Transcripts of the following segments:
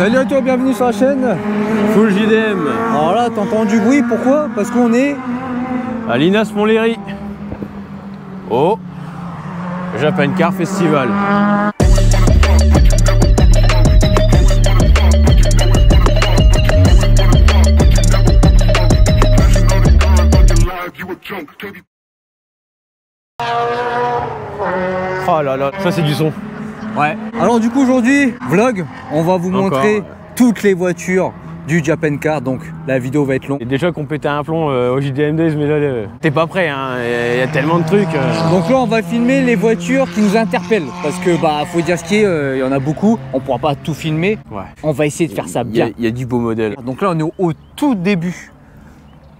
Salut à toi, bienvenue sur la chaîne Full JDM. Alors là, t'entends du bruit, pourquoi? Parce qu'on est à l'Inas Montlhéry. Oh, Japan Car Festival. Oh là là, ça c'est du son. Ouais. Alors du coup aujourd'hui, vlog, on va vous montrer toutes les voitures du Japan Car, donc la vidéo va être longue. Et déjà qu'on pétait un plomb au JDM Days, mais là, t'es pas prêt, hein. Il y a tellement de trucs. Donc là, on va filmer les voitures qui nous interpellent, parce que bah faut dire ce qui est, il y en a beaucoup, on pourra pas tout filmer. Ouais. On va essayer de faire ça bien. Il y a du beau modèle. Donc là, on est au tout début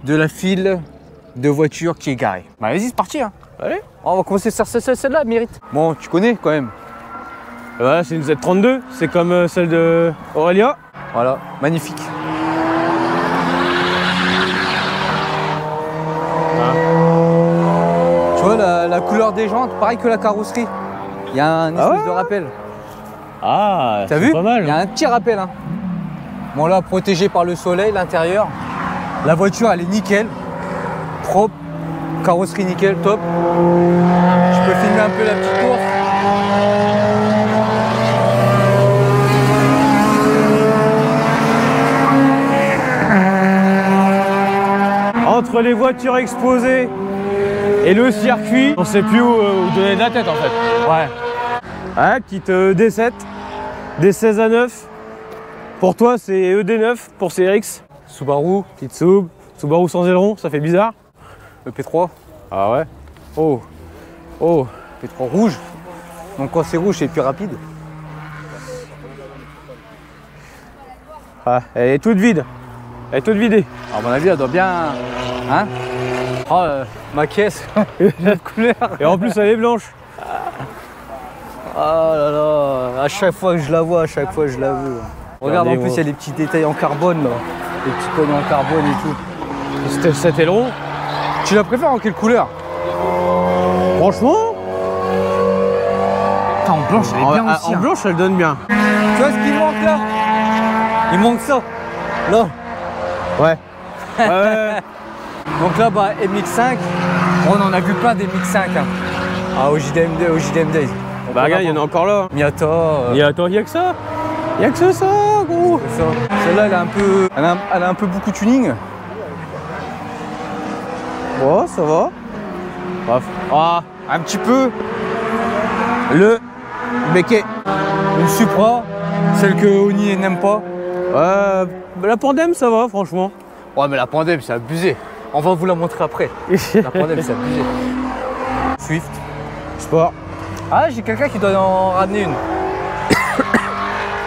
de la file de voitures qui est garée. Bah vas-y, c'est parti. Hein. Allez. On va commencer sur celle-là, mérite. Bon, tu connais quand même. Voilà, c'est une Z32, c'est comme celle de Aurélia. Voilà, magnifique. Tu vois la couleur des jantes, pareil que la carrosserie. Il y a un espèce de rappel. Ah, t'as vu? Pas mal. Il y a un petit rappel. Hein. Bon là, protégé par le soleil, l'intérieur. La voiture, elle est nickel, propre, carrosserie nickel, top. Je peux filmer un peu la petite course. Entre les voitures exposées et le circuit, on sait plus où donner de la tête en fait. Ouais. Ouais, petite D7, D16 à 9. Pour toi, c'est ED9 pour CRX. Subaru. Petite sub, Subaru sans aileron, ça fait bizarre. Le P3. Ah ouais. Oh. Oh. P3 rouge. Donc quand c'est rouge, c'est plus rapide. Ah, elle est toute vide. Elle est toute vidée. À mon avis, elle doit bien... Hein? Oh, ma caisse, la couleur. Et en plus, elle est blanche. Oh là là, à chaque fois que je la vois, à chaque fois je la veux. Regarde, en plus, il y a des petits détails en carbone, là. Des petits coins en carbone et tout. C'était cet aileron. Tu la préfères en quelle couleur? Franchement, en blanche, elle est bien aussi. En blanche, elle donne bien. Tu vois ce qu'il manque là? Il manque ça. Là. Ouais. Donc là, bah, MX5, on en a vu plein des MX5 hein. Au JDM Days. Bah regarde, il y en a encore là. Miata. Il y a que ça. Il y a que ça, gros. Celle-là, elle a un peu beaucoup de tuning. Bon, ça va. Bref. Ah, un petit peu. Le béquet. Une Supra, celle que Oni n'aime pas. La Pandem, ça va, franchement. Ouais, mais la Pandem, c'est abusé. On va vous la montrer après. La Pandem, c'est abusé. Swift. Sport. Ah, j'ai quelqu'un qui doit en ramener une.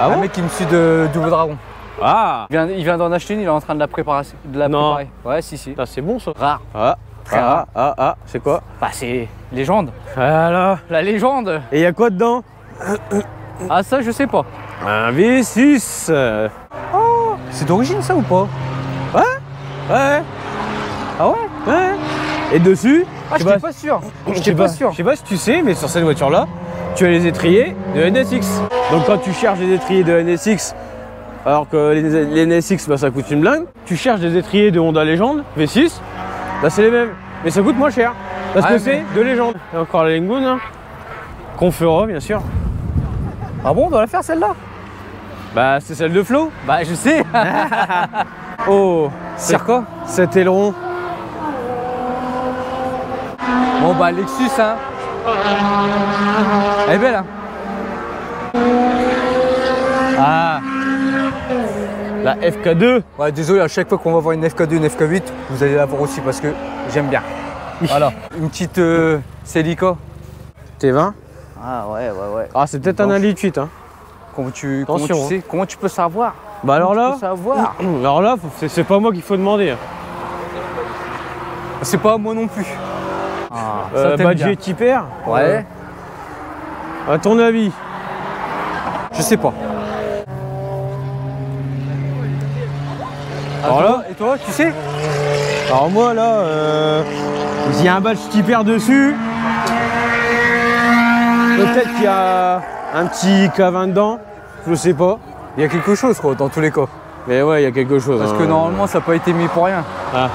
Ah bon? Un mec qui me suit de Double Dragon. Ah. Il vient d'en acheter une, il est en train de la préparer. Non. Ouais, si. C'est bon, ça. Rare. Ah. Très rare. C'est quoi? Bah, c'est légende. Voilà. La légende. Et il y a quoi dedans? Ah, ça, je sais pas. Un V6. Oh, c'est d'origine, ça, ou pas? Ouais. Ah ouais? Ouais. Et dessus? Ah, j'étais pas sûr. J'étais pas sûr. Je sais pas si tu sais, mais sur cette voiture-là, tu as les étriers de NSX. Donc quand tu cherches des étriers de NSX, alors que les NSX, bah, ça coûte une blinde, tu cherches des étriers de Honda Legend, V6, bah c'est les mêmes. Mais ça coûte moins cher. Parce que c'est de légende. Et encore la Lingoon, hein. Qu'on fera, bien sûr. Ah bon, on doit la faire celle-là? Bah c'est celle de Flo. Bah je sais. Oh, c'est quoi? Cet aileron. Bon bah Lexus hein. Elle est belle hein. Ah. La FK2. Ouais désolé, à chaque fois qu'on va voir une FK2, une FK8, vous allez la voir aussi parce que j'aime bien. Voilà. Une petite Celica. T20. Ah ouais. Ah c'est peut-être un 1,8 hein. Comment tu sais? Comment tu peux savoir? Bah alors là, c'est pas moi qu'il faut demander. C'est pas moi non plus. Ah, Badger type R. Ouais. À ton avis? Je sais pas. Alors là, et toi, tu sais? Alors moi là, il y a un badge type R dessus. Peut-être qu'il y a un petit K20 dedans, je sais pas. Il y a quelque chose quoi, dans tous les cas. Mais ouais, il y a quelque chose. Parce hein. que normalement, ça n'a pas été mis pour rien. Ah,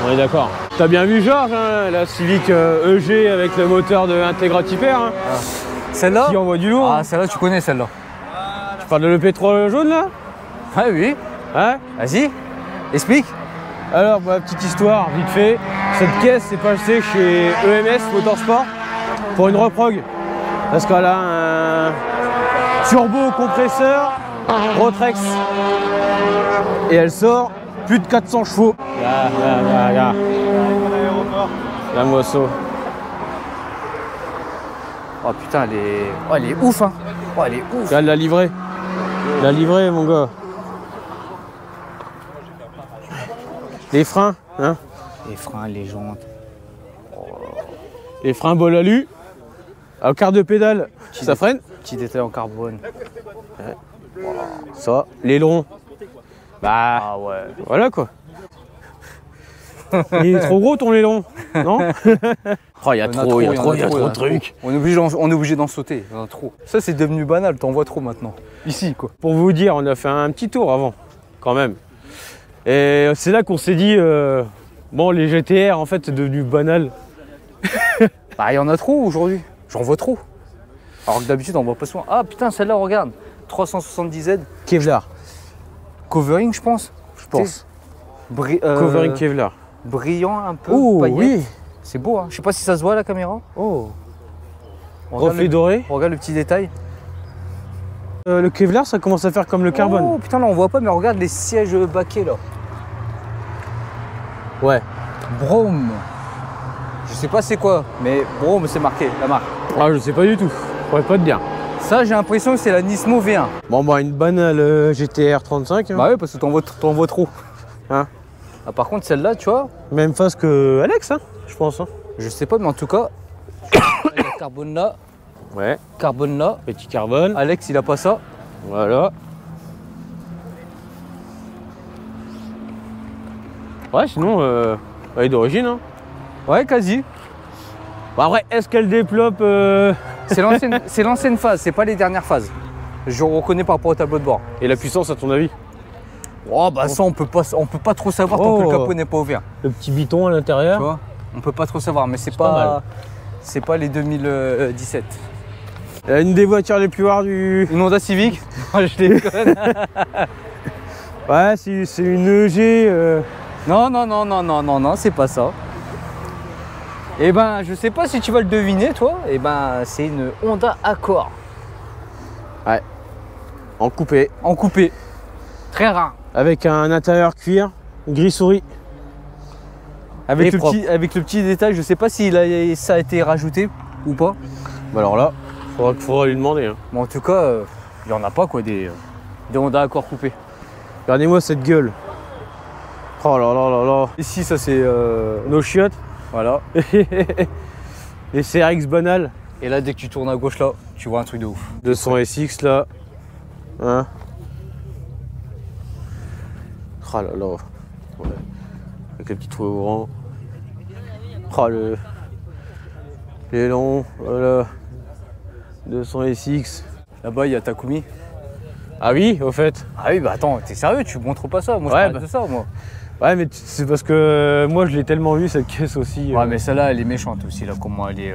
on est d'accord. T'as bien vu Georges, hein, la Civic EG avec le moteur de Integra Type R, hein, Celle-là qui envoie du lourd. Ah, celle-là, tu connais celle-là. Tu parles de l'EP3 jaune là? Ah oui. Hein? Vas-y, explique. Alors, bah, petite histoire, vite fait. Cette caisse s'est passée chez EMS Motorsport pour une reprog. Parce qu'elle a un turbo compresseur Rotrex. Et elle sort plus de 400 chevaux. Là. La moisseau. Oh putain, elle est ouf, hein. Oh, elle est ouf. Regarde la livrée. La livrée, mon gars. Les freins, hein. Les freins, les jantes. Les freins bol alu. À quart de pédale, ça freine. Petit détail en carbone. Ça, l'aileron. Bah, Ah ouais. voilà quoi. Il est trop gros ton aileron, non? Oh, il y a trop de trucs. On est obligé d'en sauter, il y en a trop. Ça c'est devenu banal, t'en vois trop maintenant. Ici quoi. Pour vous dire, on a fait un petit tour avant, quand même. Et c'est là qu'on s'est dit, bon, les GTR en fait c'est devenu banal. Bah il y en a trop aujourd'hui, j'en vois trop. Alors que d'habitude on voit pas souvent. Ah putain celle-là regarde, 370Z. Kevlar. Covering je pense. Je pense. Covering Kevlar. brillant un peu, Oh paillettes. oui. C'est beau hein, je sais pas si ça se voit à la caméra. Oh. Regarde Reflet doré. Regarde le petit détail. Le Kevlar ça commence à faire comme le carbone. Oh putain là on voit pas mais regarde les sièges baquets là. Ouais. Brome. Je sais pas c'est quoi, mais Brome c'est marqué, la marque. Ah je sais pas du tout, je pourrais pas te dire. Ça j'ai l'impression que c'est la Nismo V1. Bon bah une banale GTR 35. Hein. Bah oui parce que t'en vois trop. Hein. Ah, par contre celle-là tu vois, Même face que Alex, hein, je pense. Hein. je sais pas mais en tout cas, il y a carbone là, Ouais. carbone là. Petit carbone. Alex il a pas ça. Voilà. Ouais, sinon, elle est d'origine. Hein. Ouais quasi. Bon, après, est-ce qu'elle développe C'est l'ancienne phase, c'est pas les dernières phases. Je reconnais par rapport au tableau de bord. Et la puissance, à ton avis? Oh bah ça on peut pas trop savoir tant que le capot n'est pas ouvert. Le petit biton à l'intérieur. Tu vois, on peut pas trop savoir, mais c'est pas mal. c'est pas les 2017. Une des voitures les plus rares du... Une Honda Civic. Je déconne. Ouais, c'est une EG. Non, c'est pas ça. Et ben, je sais pas si tu vas le deviner, toi. Et ben, c'est une Honda Accord. Ouais. En coupé. En coupé. Très rare. Avec un intérieur cuir, gris souris. Avec Et le petit détail, je sais pas si ça a été rajouté ou pas. Bah alors là, faudra lui demander. Hein. Mais en tout cas, il y en a pas quoi des Honda Accord coupés. Regardez-moi cette gueule. Oh là là là là. Ici, ça c'est Nos chiottes. voilà. Les CRX banales. Et là, dès que tu tournes à gauche là, tu vois un truc de ouf. 200 SX là. Hein. Oh là là. Ouais. Avec les petits trous ouvrants. Oh les longs. Voilà. 200 SX. Là-bas, il y a Takumi. Ah oui, au fait. Ah oui, bah attends, t'es sérieux, tu montres pas ça. Moi, je Ouais, parle bah. de ça, moi. Ouais, mais c'est parce que moi je l'ai tellement vu cette caisse aussi. Ouais, mais celle-là, elle est méchante aussi, là, comment elle est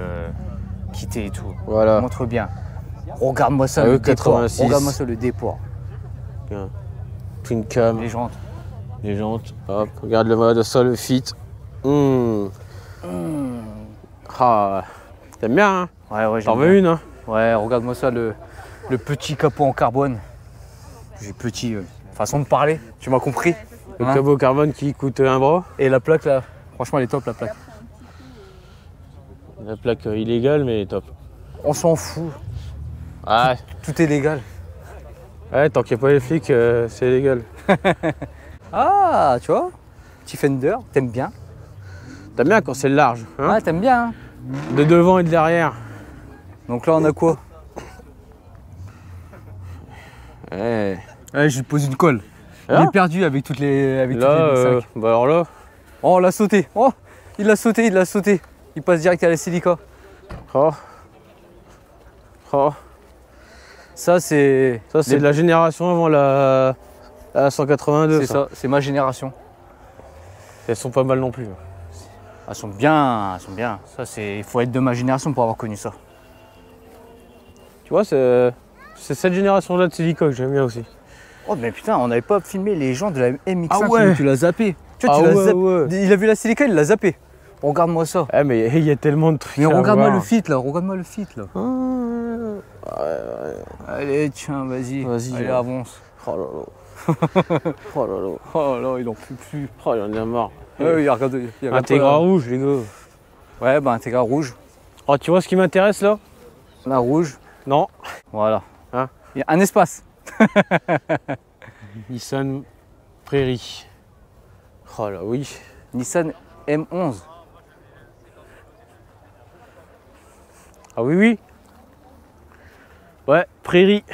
quittée et tout. Voilà. Montre bien. Regarde-moi ça, Ah, le déport. 86. Regarde-moi ça, le déport. Bien. Twin cam. Les jantes. Les jantes. Hop, regarde le mode, ça, le fit. Ah, t'aimes bien, hein? Ouais, T'en j'aime veux bien. une, hein? Ouais, regarde-moi ça, le petit capot en carbone. J'ai petit, façon de parler, tu m'as compris. Le Hein. cabot carbone qui coûte un bras. Et la plaque, là, franchement, elle est top, la plaque. La plaque illégale, mais top. On s'en fout, Ah, tout est légal. ouais, tant qu'il n'y a pas les flics, c'est légal. Ah, tu vois, petit fender, t'aimes bien. T'aimes bien quand c'est large, hein? Ah, t'aimes bien, hein. De devant et de derrière. Donc là, on a quoi? Ouais. Ouais, je lui pose une colle. Là Il est perdu avec toutes les Là, les 5. bah alors là, Oh, on l'a sauté. Oh, il l'a sauté, il l'a sauté. Il passe direct à la silica. oh. Oh. Ça, c'est de la génération avant la 182. C'est ça, c'est ma génération. Elles sont pas mal non plus. Elles sont bien, elles sont bien. Ça, il faut être de ma génération pour avoir connu ça. Tu vois, c'est cette génération-là de Celica que j'aime bien aussi. Oh mais putain, on n'avait pas filmé les gens de la MX5, Ah ouais. tu l'as zappé. Tu vois, Ah tu l'as ouais, zappé. ouais. Il a vu la Celica, il l'a zappé. Regarde-moi ça. Ah mais il y a tellement de trucs. Mais à regarde-moi voir. le fit là, regarde-moi le fit là. Ouais. Allez, tiens, vas-y. Vas-y, Allez, ouais. avance. Oh là là. Oh là là. Oh là, il en peut plus. Oh, il en a marre. Ouais, il regarde. Intégra rouge, les gars. Ouais, bah Intégra rouge. Oh, tu vois ce qui m'intéresse là? La rouge. Non. Voilà. Hein? Il y a un espace. Nissan Prairie. Oh là, oui. Nissan M11. Ah oui, oui. Ouais, Prairie.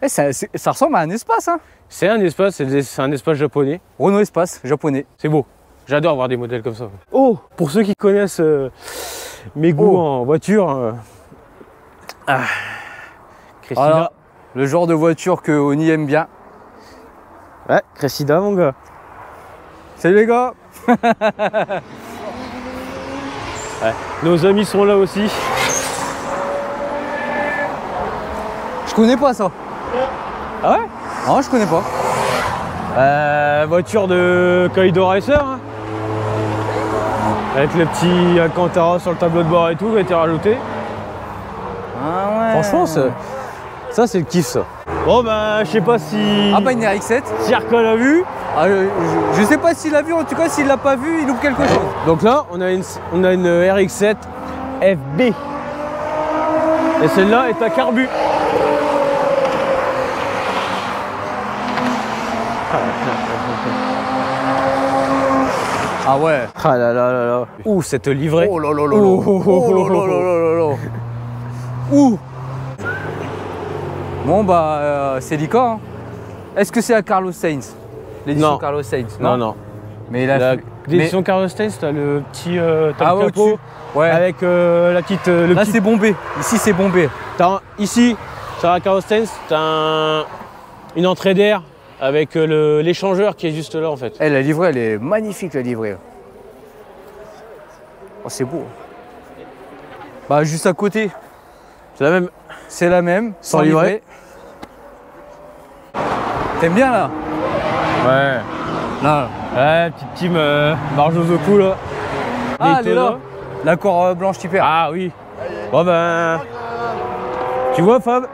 Eh, ça ressemble à un espace, hein. C'est un espace, c'est un espace japonais. Renault Espace, japonais. C'est beau. J'adore avoir des modèles comme ça. Oh, pour ceux qui connaissent mes goûts en voiture. Cressida. Voilà, le genre de voiture que Oni aime bien. Ouais, Cressida, mon gars. Salut les gars. Ouais. Nos amis sont là aussi. Je connais pas ça. Ah ouais? Non, je connais pas. Voiture de Kaido Racer. Hein. Avec le petit Alcantara sur le tableau de bord et tout qui a été rajouté. Ah ouais. Franchement, ça c'est le kiff ça. Bon bah je sais pas si. Ah bah une RX7. Si Arca l'a vu. Ah, je sais pas s'il l'a vu, en tout cas s'il l'a pas vu, il loupe quelque chose. Donc là on a une RX7 FB. Et celle-là est à carbu. Ah ouais. Ah là là là là. Ouh, cette livrée. Oh là là là là. Oh là là là là là. Ouh. Bon bah c'est Celica. Hein. Est-ce que c'est à Carlos Sainz? L'édition Non. Carlos Sainz? Non, non. Mais l'édition Carlos Sainz, t'as le petit t'as ah le ouais, capot ouais. avec la petite. Là c'est bombé. Ici c'est bombé. Ici, sur la Carlos Sainz, t'as une entrée d'air avec l'échangeur qui est juste là en fait. Eh, la livrée elle est magnifique la livrée. Oh c'est beau. Bah juste à côté. C'est la même. C'est la même. Sans livret. T'aimes bien là? Ouais. Là. Ouais, petite team Marjozoku là. Ah elle est là. L'accord blanche typère. Ah oui. Bon ben. Tu vois Fab?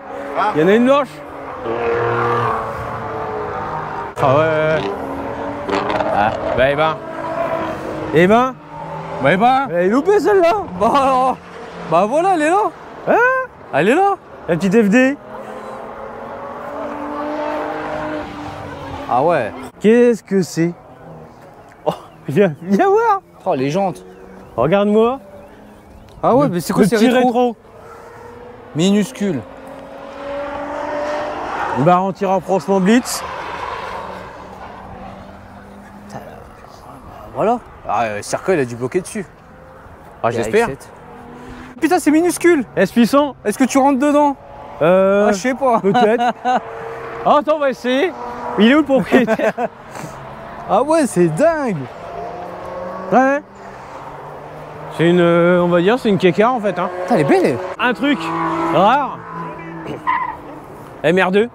Il y en a une blanche. Ah ouais. Ah, bah eh ben. Eh ben. Bah ben. Elle est loupée celle-là. Bah alors. Bah voilà elle est là. Hein? Elle est là. La petite FD. Ah ouais. Qu'est-ce que c'est? Oh, viens voir. Oh les jantes. Regarde-moi. Ah ouais, mais c'est quoi le ces petit rétro? rétro? Minuscule. Une barre anti-rapprochement Blitz. Voilà. Ah, Circle a dû bloquer dessus. Ah, j'espère. Putain, c'est minuscule. Est-ce puissant? Est-ce que tu rentres dedans? Ah, je sais pas. Peut-être. Ah, attends, on va essayer. Il est où le propriétaire? Ah ouais, c'est dingue. Ouais. C'est une, on va dire, c'est une Kekar en fait. Hein. Putain, elle est belle. Un truc rare. MR2.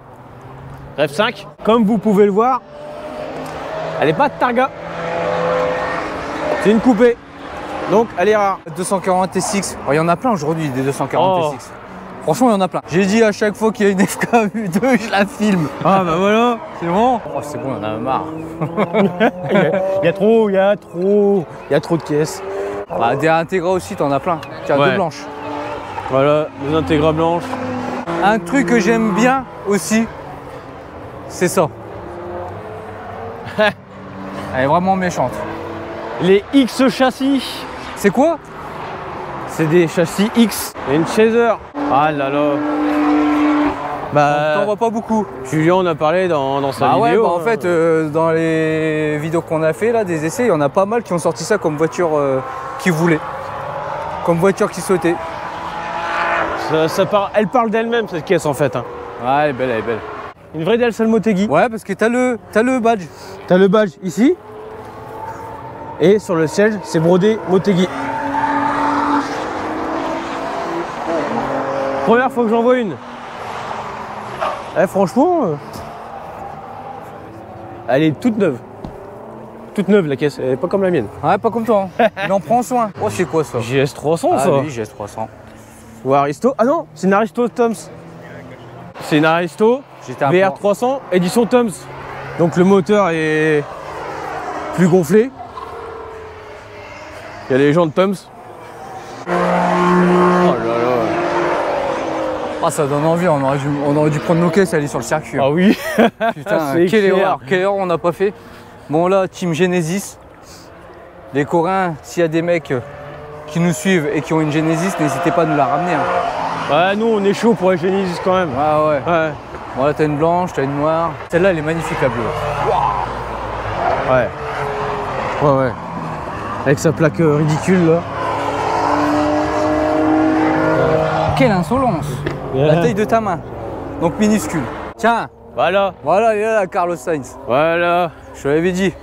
Rev 5. Comme vous pouvez le voir, elle n'est pas de Targa. C'est une coupée. Donc elle est rare. 240 SX. Oh, il y en a plein aujourd'hui des 240 Oh. SX. Franchement, il y en a plein. J'ai dit à chaque fois qu'il y a une FKU2, je la filme. Ah bah voilà, c'est bon. Oh, c'est bon, on en a marre. Il y a trop de caisses. Bah, des Integra aussi, t'en as plein. Tu as Ouais. deux blanches. Voilà, des Integra blanches. Un truc que j'aime bien aussi, c'est ça. Elle est vraiment méchante. Les X châssis. C'est quoi? C'est des châssis X. Et une Chaser. Ah là là. T'en vois pas beaucoup. Julien en a parlé dans sa Bah ouais, vidéo. bah en fait, dans les vidéos qu'on a fait là, des essais, il y en a pas mal qui ont sorti ça comme voiture qu'ils voulaient. Comme voiture qu'ils souhaitaient. Elle parle d'elle-même cette caisse en fait. Hein. Ouais, elle est belle, elle est belle. Une vraie Dalsan Motegi. Ouais, parce que t'as le badge. T'as le badge ici. Et sur le siège, c'est brodé Motegi. Première fois que j'en vois une. Eh, franchement, elle est toute neuve. Toute neuve la caisse, elle est pas comme la mienne. Ouais, pas comme toi. Hein. Mais on prend soin. Oh, c'est quoi ça? JS 300 Ah ça. oui, JS 300. Ou Aristo. Ah non, c'est une Aristo Toms. C'est une Aristo VR 300 édition Toms. Donc le moteur est plus gonflé. Il y a les jantes Toms. Oh là là. Ah, ça donne envie, on aurait dû prendre nos caisses et aller sur le circuit. Ah oui. Putain, C'est quelle clair. erreur on n'a pas fait. Bon là, Team Genesis. Les Coréens, s'il y a des mecs qui nous suivent et qui ont une Genesis, n'hésitez pas à nous la ramener. Hein. Ouais, nous on est chaud pour les Genesis quand même. Ouais, ouais. Ouais. Bon là, t'as une blanche, t'as une noire. Celle-là, elle est magnifique, la bleue. Ouais. Ouais, ouais. Avec sa plaque ridicule là. Quelle insolence. La taille de ta main. Donc minuscule. Tiens, Voilà. voilà, elle est là, la Carlos Sainz. Voilà. Je te l'avais dit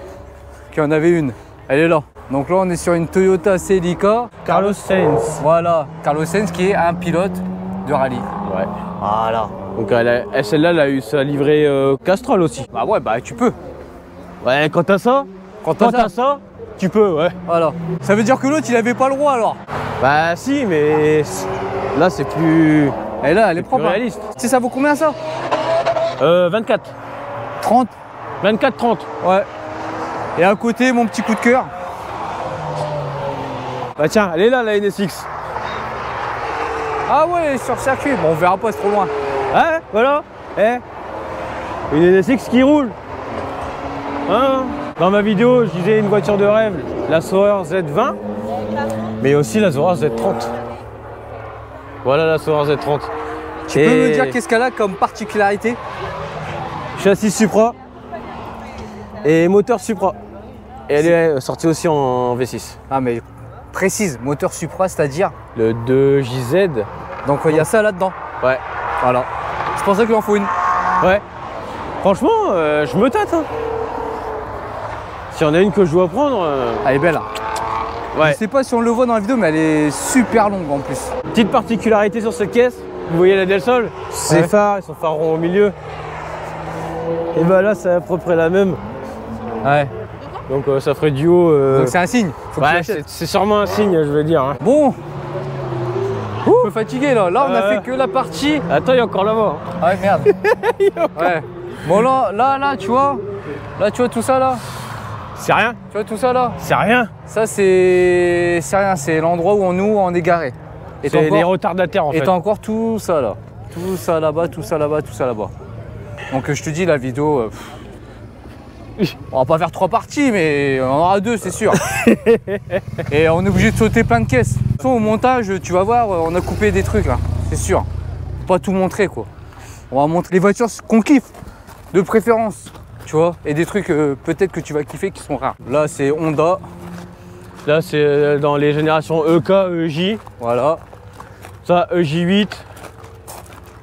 qu'il y en avait une. Elle est là. Donc là, on est sur une Toyota Celica. Carlos Sainz. Voilà, Carlos Sainz qui est un pilote de rallye. Ouais. Voilà. Donc celle-là, elle a eu sa livrée Castrol aussi. Bah ouais, bah tu peux. Ouais, quand t'as ça, Quand t'as ça, tu peux, ouais. voilà. Ça veut dire que l'autre, il avait pas le droit alors. Bah si, mais là c'est plus Et là, elle est plus propre. Hein. réaliste. Tu sais, ça vaut combien ça? 24. 30. 24-30. Ouais. Et à côté, mon petit coup de cœur. Bah tiens, elle est là la NSX. Ah ouais, sur circuit. Bon, on verra pas, c'est trop loin. Ouais, voilà. Eh, une NSX qui roule. Hein? Dans ma vidéo, je disais une voiture de rêve, la Sauer Z20, mais aussi la Sauer Z30. Voilà la Sauer Z30. Tu peux me dire qu'est-ce qu'elle a comme particularité? Châssis Supra et moteur Supra. Et elle est sortie aussi en V6. Ah mais précise, moteur Supra, c'est-à-dire? Le 2JZ. Donc il y a ça là-dedans. Ouais. Voilà. C'est pour ça qu'il en faut une. Ouais. Franchement, je me tâte. Hein. S'il y en a une que je dois prendre. Elle est belle. Hein. Ouais. Je sais pas si on le voit dans la vidéo, mais elle est super longue en plus. Petite particularité sur cette caisse, vous voyez la Del Sol, ces Ouais. phares, ils sont phares ronds au milieu. Et bah là, c'est à peu près la même. Ouais. Donc ça ferait duo. Donc c'est un signe. Faut que tu Ouais, l'achètes. c'est sûrement un signe, je veux dire. Hein. Bon. Un peu fatigué là. Là, on a Ouais. fait que la partie. Attends, il y a encore là-bas. Ah ouais, merde. Ouais. Bon là, tu vois. Là, tu vois tout ça là. C'est rien. Tu vois tout ça là. C'est rien. Ça c'est rien. C'est l'endroit où on est garé. Et t'as C'est encore... les retardataires en Et fait. t'as encore tout ça là. Tout ça là-bas, tout ça là-bas, tout ça là-bas. Donc je te dis la vidéo. On va pas faire 3 parties, mais on en aura 2, c'est sûr. Et on est obligé de sauter plein de caisses. De toute façon, au montage, tu vas voir, on a coupé des trucs là, c'est sûr. Faut pas tout montrer quoi. On va montrer les voitures qu'on kiffe, de préférence, tu vois. Et des trucs peut-être que tu vas kiffer qui sont rares. Là, c'est Honda, Là, c'est dans les générations EK, EJ. voilà. Ça, EJ8.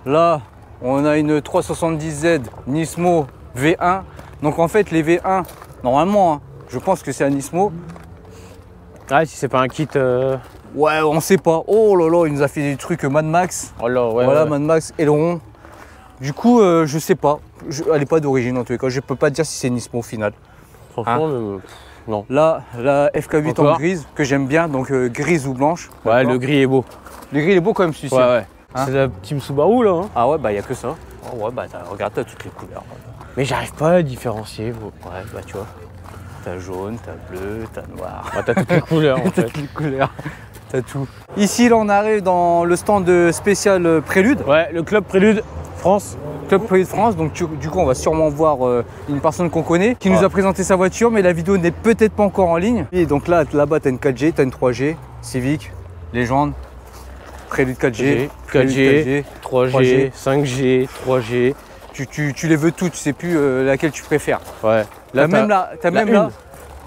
Là, on a une 370Z Nismo V1. Donc en fait, les V1, normalement, hein, je pense que c'est un Nismo. Ouais, si c'est pas un kit. Ouais, on sait pas. Oh là là, il nous a fait des trucs Mad Max. Oh là, ouais. Voilà, ouais. Mad Max aileron. Du coup, je sais pas. Elle n'est pas d'origine en tous les cas. Je peux pas te dire si c'est Nismo au final. Franchement, Hein? non. Là, la FK8 en Encore. grise, que j'aime bien, donc grise ou blanche. Ouais, D'accord. le gris est beau. Le gris, il est beau quand même, celui-ci. Ouais, ouais. Hein? C'est la team Subaru là. Hein. Ah ouais, bah il n'y a que ça. Oh ouais, bah regarde, t'as toutes les couleurs. Mais j'arrive pas à différencier. Vous. Ouais, bah tu vois. T'as jaune, t'as bleu, t'as noir. Ah, t'as toutes les couleurs en T'as fait. toutes les couleurs. T'as tout. Ici, là, on arrive dans le stand spécial Prélude. Ouais, le club Prélude France. Club Prélude France. Donc, du coup, on va sûrement voir une personne qu'on connaît qui nous Ouais. a présenté sa voiture, mais la vidéo n'est peut-être pas encore en ligne. Et donc là-bas, t'as une 4G, t'as une 3G, Civic, Légende, Prélude 4G, 4G, 3G, 5G, 3G. Tu les veux toutes, tu sais plus laquelle tu préfères. Ouais. T'as même là, une.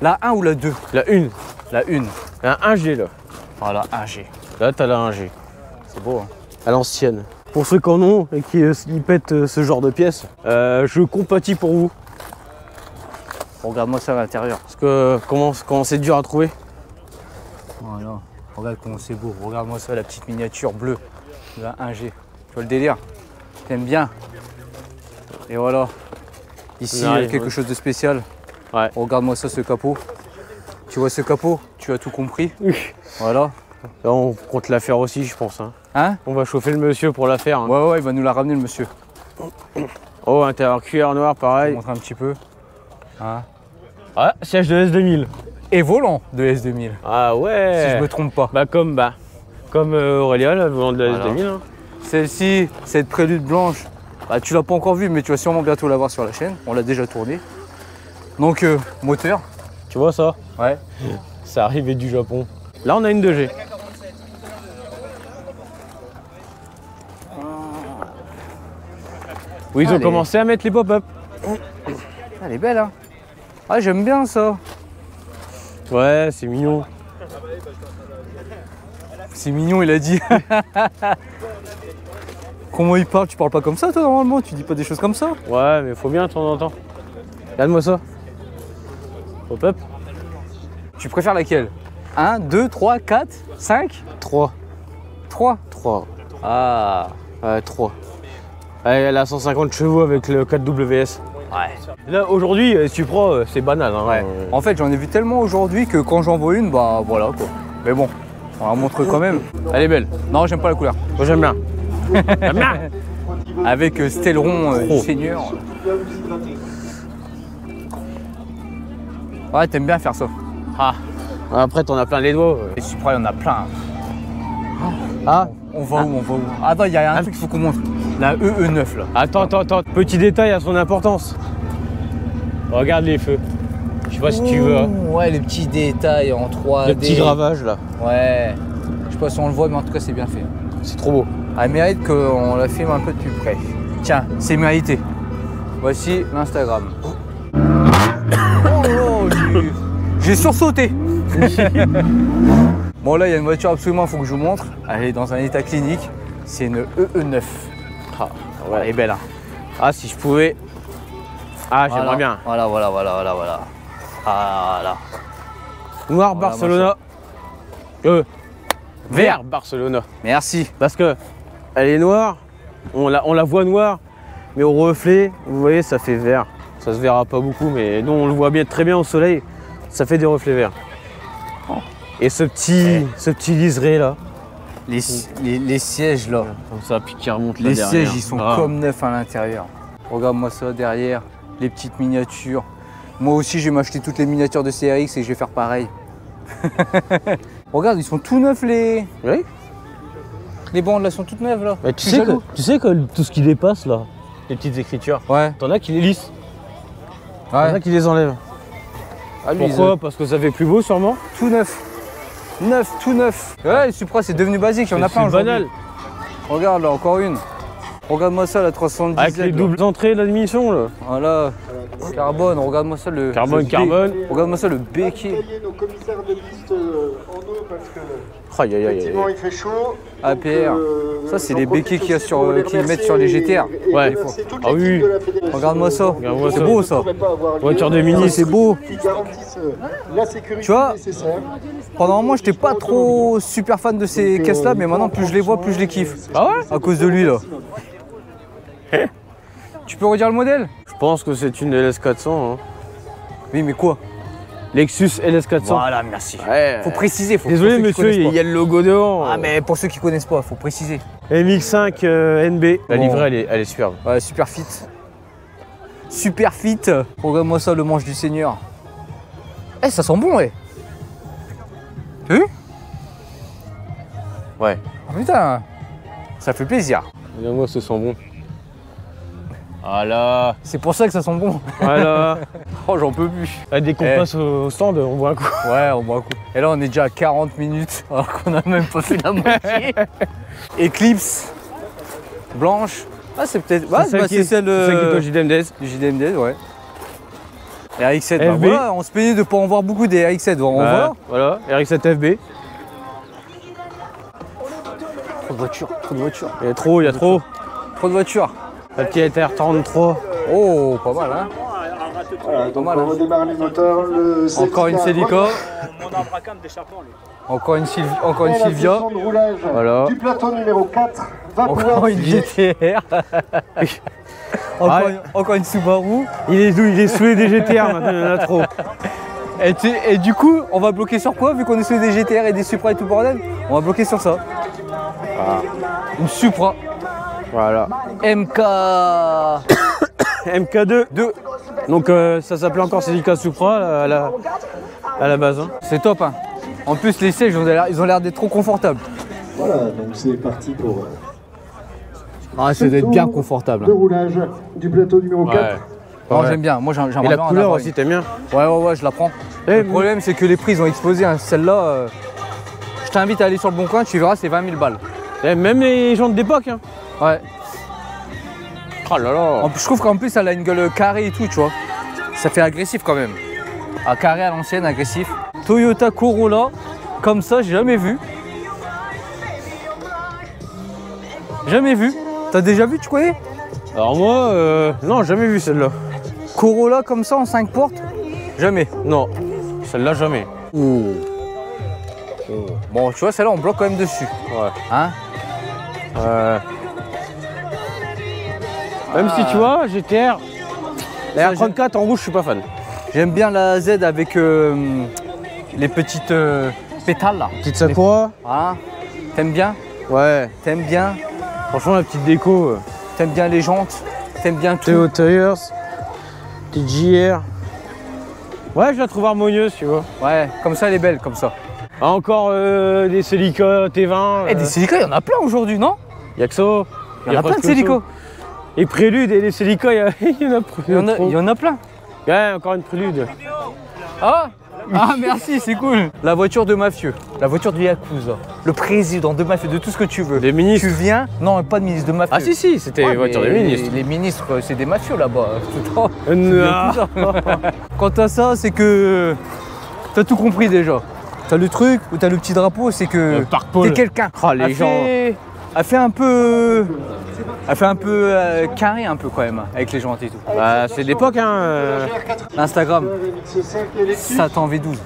la 1 ou la 2. La 1. La 1. Un 1G là. Voilà, 1G. Là, t'as la 1G. C'est beau, hein. À l'ancienne. pour ceux qui en ont et qui ils pètent ce genre de pièces, je compatis pour vous. Regarde-moi ça à l'intérieur. Parce que comment c'est dur à trouver. Voilà. Regarde comment c'est beau. Regarde-moi ça, la petite miniature bleue. La 1G. Tu vois le délire? T'aimes bien? Et voilà. Ici, il y a quelque chose de spécial. Ouais. Regarde-moi ça, ce capot. Tu vois ce capot? Tu as tout compris. Voilà. Là, on compte la faire aussi, je pense. Hein? On va chauffer le monsieur pour la faire. Ouais, ouais, il va nous la ramener, le monsieur. Oh, intérieur cuir noir, Je pareil. te montre un petit peu. Hein? Ouais, siège de S2000. Et volant de S2000. Ah ouais. Si je me trompe pas. Comme Aurélia, le volant de la Voilà. S2000. Celle-ci, cette prélude blanche, bah, tu l'as pas encore vue, mais tu vas sûrement bientôt la voir sur la chaîne. On l'a déjà tournée. Donc, moteur. Tu vois ça? Ouais. Ça arrivait du Japon. Là, on a une 2G. Où ils ont commencé à mettre les pop-up. Elle est belle, hein? Ah, j'aime bien ça. Ouais, c'est mignon. C'est mignon, il a dit. Comment il parle? Tu parles pas comme ça, toi, normalement? Tu dis pas des choses comme ça? Ouais, mais faut bien de temps en temps. Regarde-moi ça. Pop-up. Tu préfères laquelle? 1, 2, 3, 4, 5? 3. 3. 3. Ah. Ouais, 3. Elle a 150 chevaux avec le 4WS. Ouais. Là, aujourd'hui, si tu prends, c'est banal. Hein. Ouais. En fait, j'en ai vu tellement aujourd'hui que quand j'en vois une, bah voilà quoi. Mais bon, on la montre quand même. Elle est belle. Non, j'aime pas la couleur. Moi, j'aime bien. J'aime bien. Avec Stelleron du Seigneur. Ouais, t'aimes bien faire ça. Ah. Après, t'en as plein les doigts. Les Supra, il y en a plein. Ah. On va où? On va où? Attends, il y a un truc qu'il faut qu'on montre. La EE9 là. Attends. Petit détail à son importance. Regarde les feux. Je sais pas si tu veux. Hein. Ouais, les petits détails en 3D. Le petit gravage là. Ouais. Je sais pas si on le voit, mais en tout cas, c'est bien fait. C'est trop beau. Elle mérite qu'on la filme un peu de plus près. Tiens, c'est mérité. Voici l'Instagram. Oh, j'ai sursauté. Bon, là, il y a une voiture absolument, il faut que je vous montre. Elle est dans un état clinique. C'est une EE9. Ah, Ouais, elle est belle. Hein. ah, si je pouvais. Ah, j'aimerais Voilà. bien. Voilà. Voilà. Noir Voilà, Barcelona. Vert Barcelona. Merci. Parce que elle est noire, on la voit noire, mais au reflet, vous voyez, ça fait vert. Ça se verra pas beaucoup, mais nous on le voit bien, très bien au soleil, ça fait des reflets verts. Et ce petit liseré là, Les sièges là. comme ça, puis qui remonte là Les derrière. sièges, ils sont Ah. comme neufs à l'intérieur. Regarde-moi ça derrière, les petites miniatures. Moi aussi, je vais m'acheter toutes les miniatures de CRX et je vais faire pareil. Regarde, ils sont tout neufs les bandes là, sont toutes neuves là. Mais tu sais que tout ce qui dépasse là, les petites écritures, Ouais. t'en as qui les lissent, t'en as qui les enlèvent. Ah, lui, Pourquoi? Parce que ça fait plus beau sûrement. tout neuf. Tout neuf. Ouais, le Supra, c'est devenu basique, il y en a plein C'est aujourd'hui. banal. Regarde là, encore une. Regarde-moi ça, la 310. Avec les doubles entrées d'admission là. Voilà. Carbone, regarde-moi ça le. Carbone. Regarde-moi ça le béquet. Nos commissaires de piste en eau parce que Aïe aïe aïe. effectivement il fait chaud. APR. Ça, c'est les béquets qu'il y a sur, qu'ils mettent sur les GTR. Ouais. Ah oui. Regarde-moi ça. Regarde-moi C'est ça. beau ça. Voiture de Ça, ministre. c'est beau. Qui garantissent la sécurité Tu vois, nécessaire. pendant un moment, j'étais pas trop super fan de ces caisses-là, mais maintenant, plus je les vois, plus je les kiffe. Ah ouais? À cause de lui là. Tu peux redire le modèle? Je pense que c'est une LS400. Hein. Oui, mais quoi? Lexus LS400. Voilà, merci. Ouais. Faut préciser. Faut Désolé pour ceux qui monsieur, connaissent il y a le logo devant. pas. Ah, mais pour ceux qui connaissent pas, faut préciser. MX5 NB. La Bon. livrée elle est superbe. Ouais, super fit. Super fit. Regarde-moi ça, le manche du Seigneur. Eh, ça sent bon, ouais. T'as vu? Ouais. Oh, putain, ça fait plaisir. Regarde-moi, ce sent bon. Voilà. C'est pour ça que ça sent bon. Voilà. Oh, j'en peux plus. Ah, dès qu'on passe au stand, on voit un coup. Ouais, on boit un coup. Et là, on est déjà à 40 minutes, alors qu'on a même pas fait la moitié. Eclipse blanche. Ah, c'est peut-être. Ouais, C'est bah, c'est celle qui est au JDM du JDM-D, ouais. Et RX7, bah, FB. voilà, on se plaignait de pas en voir beaucoup des RX7. On voit. Voilà. RX7 FB. Trop de voitures, trop de voitures. Il y a trop, il y a trop. Trop de voitures. La petite R33. Oh, pas mal, hein. Voilà, donc mal, on redémarre les moteurs. Le Encore une Celica. Encore une Silvia. De roulage Voilà. du plateau numéro 4 va Encore pouvoir une GTR. Encore une Subaru. Il est saoulé des GTR maintenant, il y en a trop. Et du coup, on va bloquer sur quoi vu qu'on est sur des GTR et des Supra et tout bordel? On va bloquer sur ça. Une Supra. Voilà. MK. MK2. Donc ça s'appelait encore Celica Supra à la base. Hein. C'est top, hein. En plus, les sièges, ils ont l'air d'être trop confortables. Voilà, donc c'est parti pour Ah, ça doit être bien confortable. de roulage du plateau numéro 4. Non, Ouais. j'aime bien. Moi, j'aimerais Et bien la en couleur avoir aussi, une. t'aimes bien? Ouais, je la prends. Eh, Le problème, c'est que les prix ils ont explosé. Hein. Celle-là, je t'invite à aller sur le bon coin, tu verras, c'est 20 000 balles. Eh, même les jantes d'époque. Hein. Ouais. Oh là là. Je trouve qu'en plus, elle a une gueule carrée et tout, tu vois. Ça fait agressif quand même. À carré à l'ancienne, agressif. Toyota Corolla, comme ça, j'ai jamais vu. Jamais vu. T'as déjà vu, tu connais? Alors moi, non, jamais vu celle-là. Corolla comme ça en 5 portes? Jamais. Non, celle-là jamais. Bon, tu vois, celle-là, on bloque quand même dessus. Ouais. Hein? Même si tu vois, GTR, la R34 en rouge, je suis pas fan. J'aime bien la Z avec les petites pétales là. Petite Sakura. Voilà. T'aimes bien? Ouais. T'aimes bien? Franchement, la petite déco. T'aimes bien les jantes? T'aimes bien tout? Théo Tires. Petite JR. Ouais, je la trouve harmonieuse, tu vois. Ouais, comme ça elle est belle, comme ça. Ah, encore des Celica T20. Et des Celica, il y en a plein aujourd'hui, non? Y'a que ça. Il y en a plein de Celica. Et Prélude et les Celica, il y en a Il y en a plein. Ouais, encore une Prélude. Ah, merci, c'est cool. La voiture de mafieux, la voiture du Yakuza, le président de mafieux, de tout ce que tu veux. Des ministres. Tu viens? Non, pas de ministre, de mafieux. Ah si, c'était les voitures des ministres. Les ministres, c'est des mafieux là-bas. Tout le temps. Non. Quant à ça, c'est que t'as tout compris déjà. T'as le truc ou t'as le petit drapeau, c'est que Le Parc Paul. t'es quelqu'un. Ah, les gens. A fait un peu carré un peu quand même avec les jantes et tout. Bah, c'est d'époque, hein. L'Instagram, MX5 électrique. Satan V12.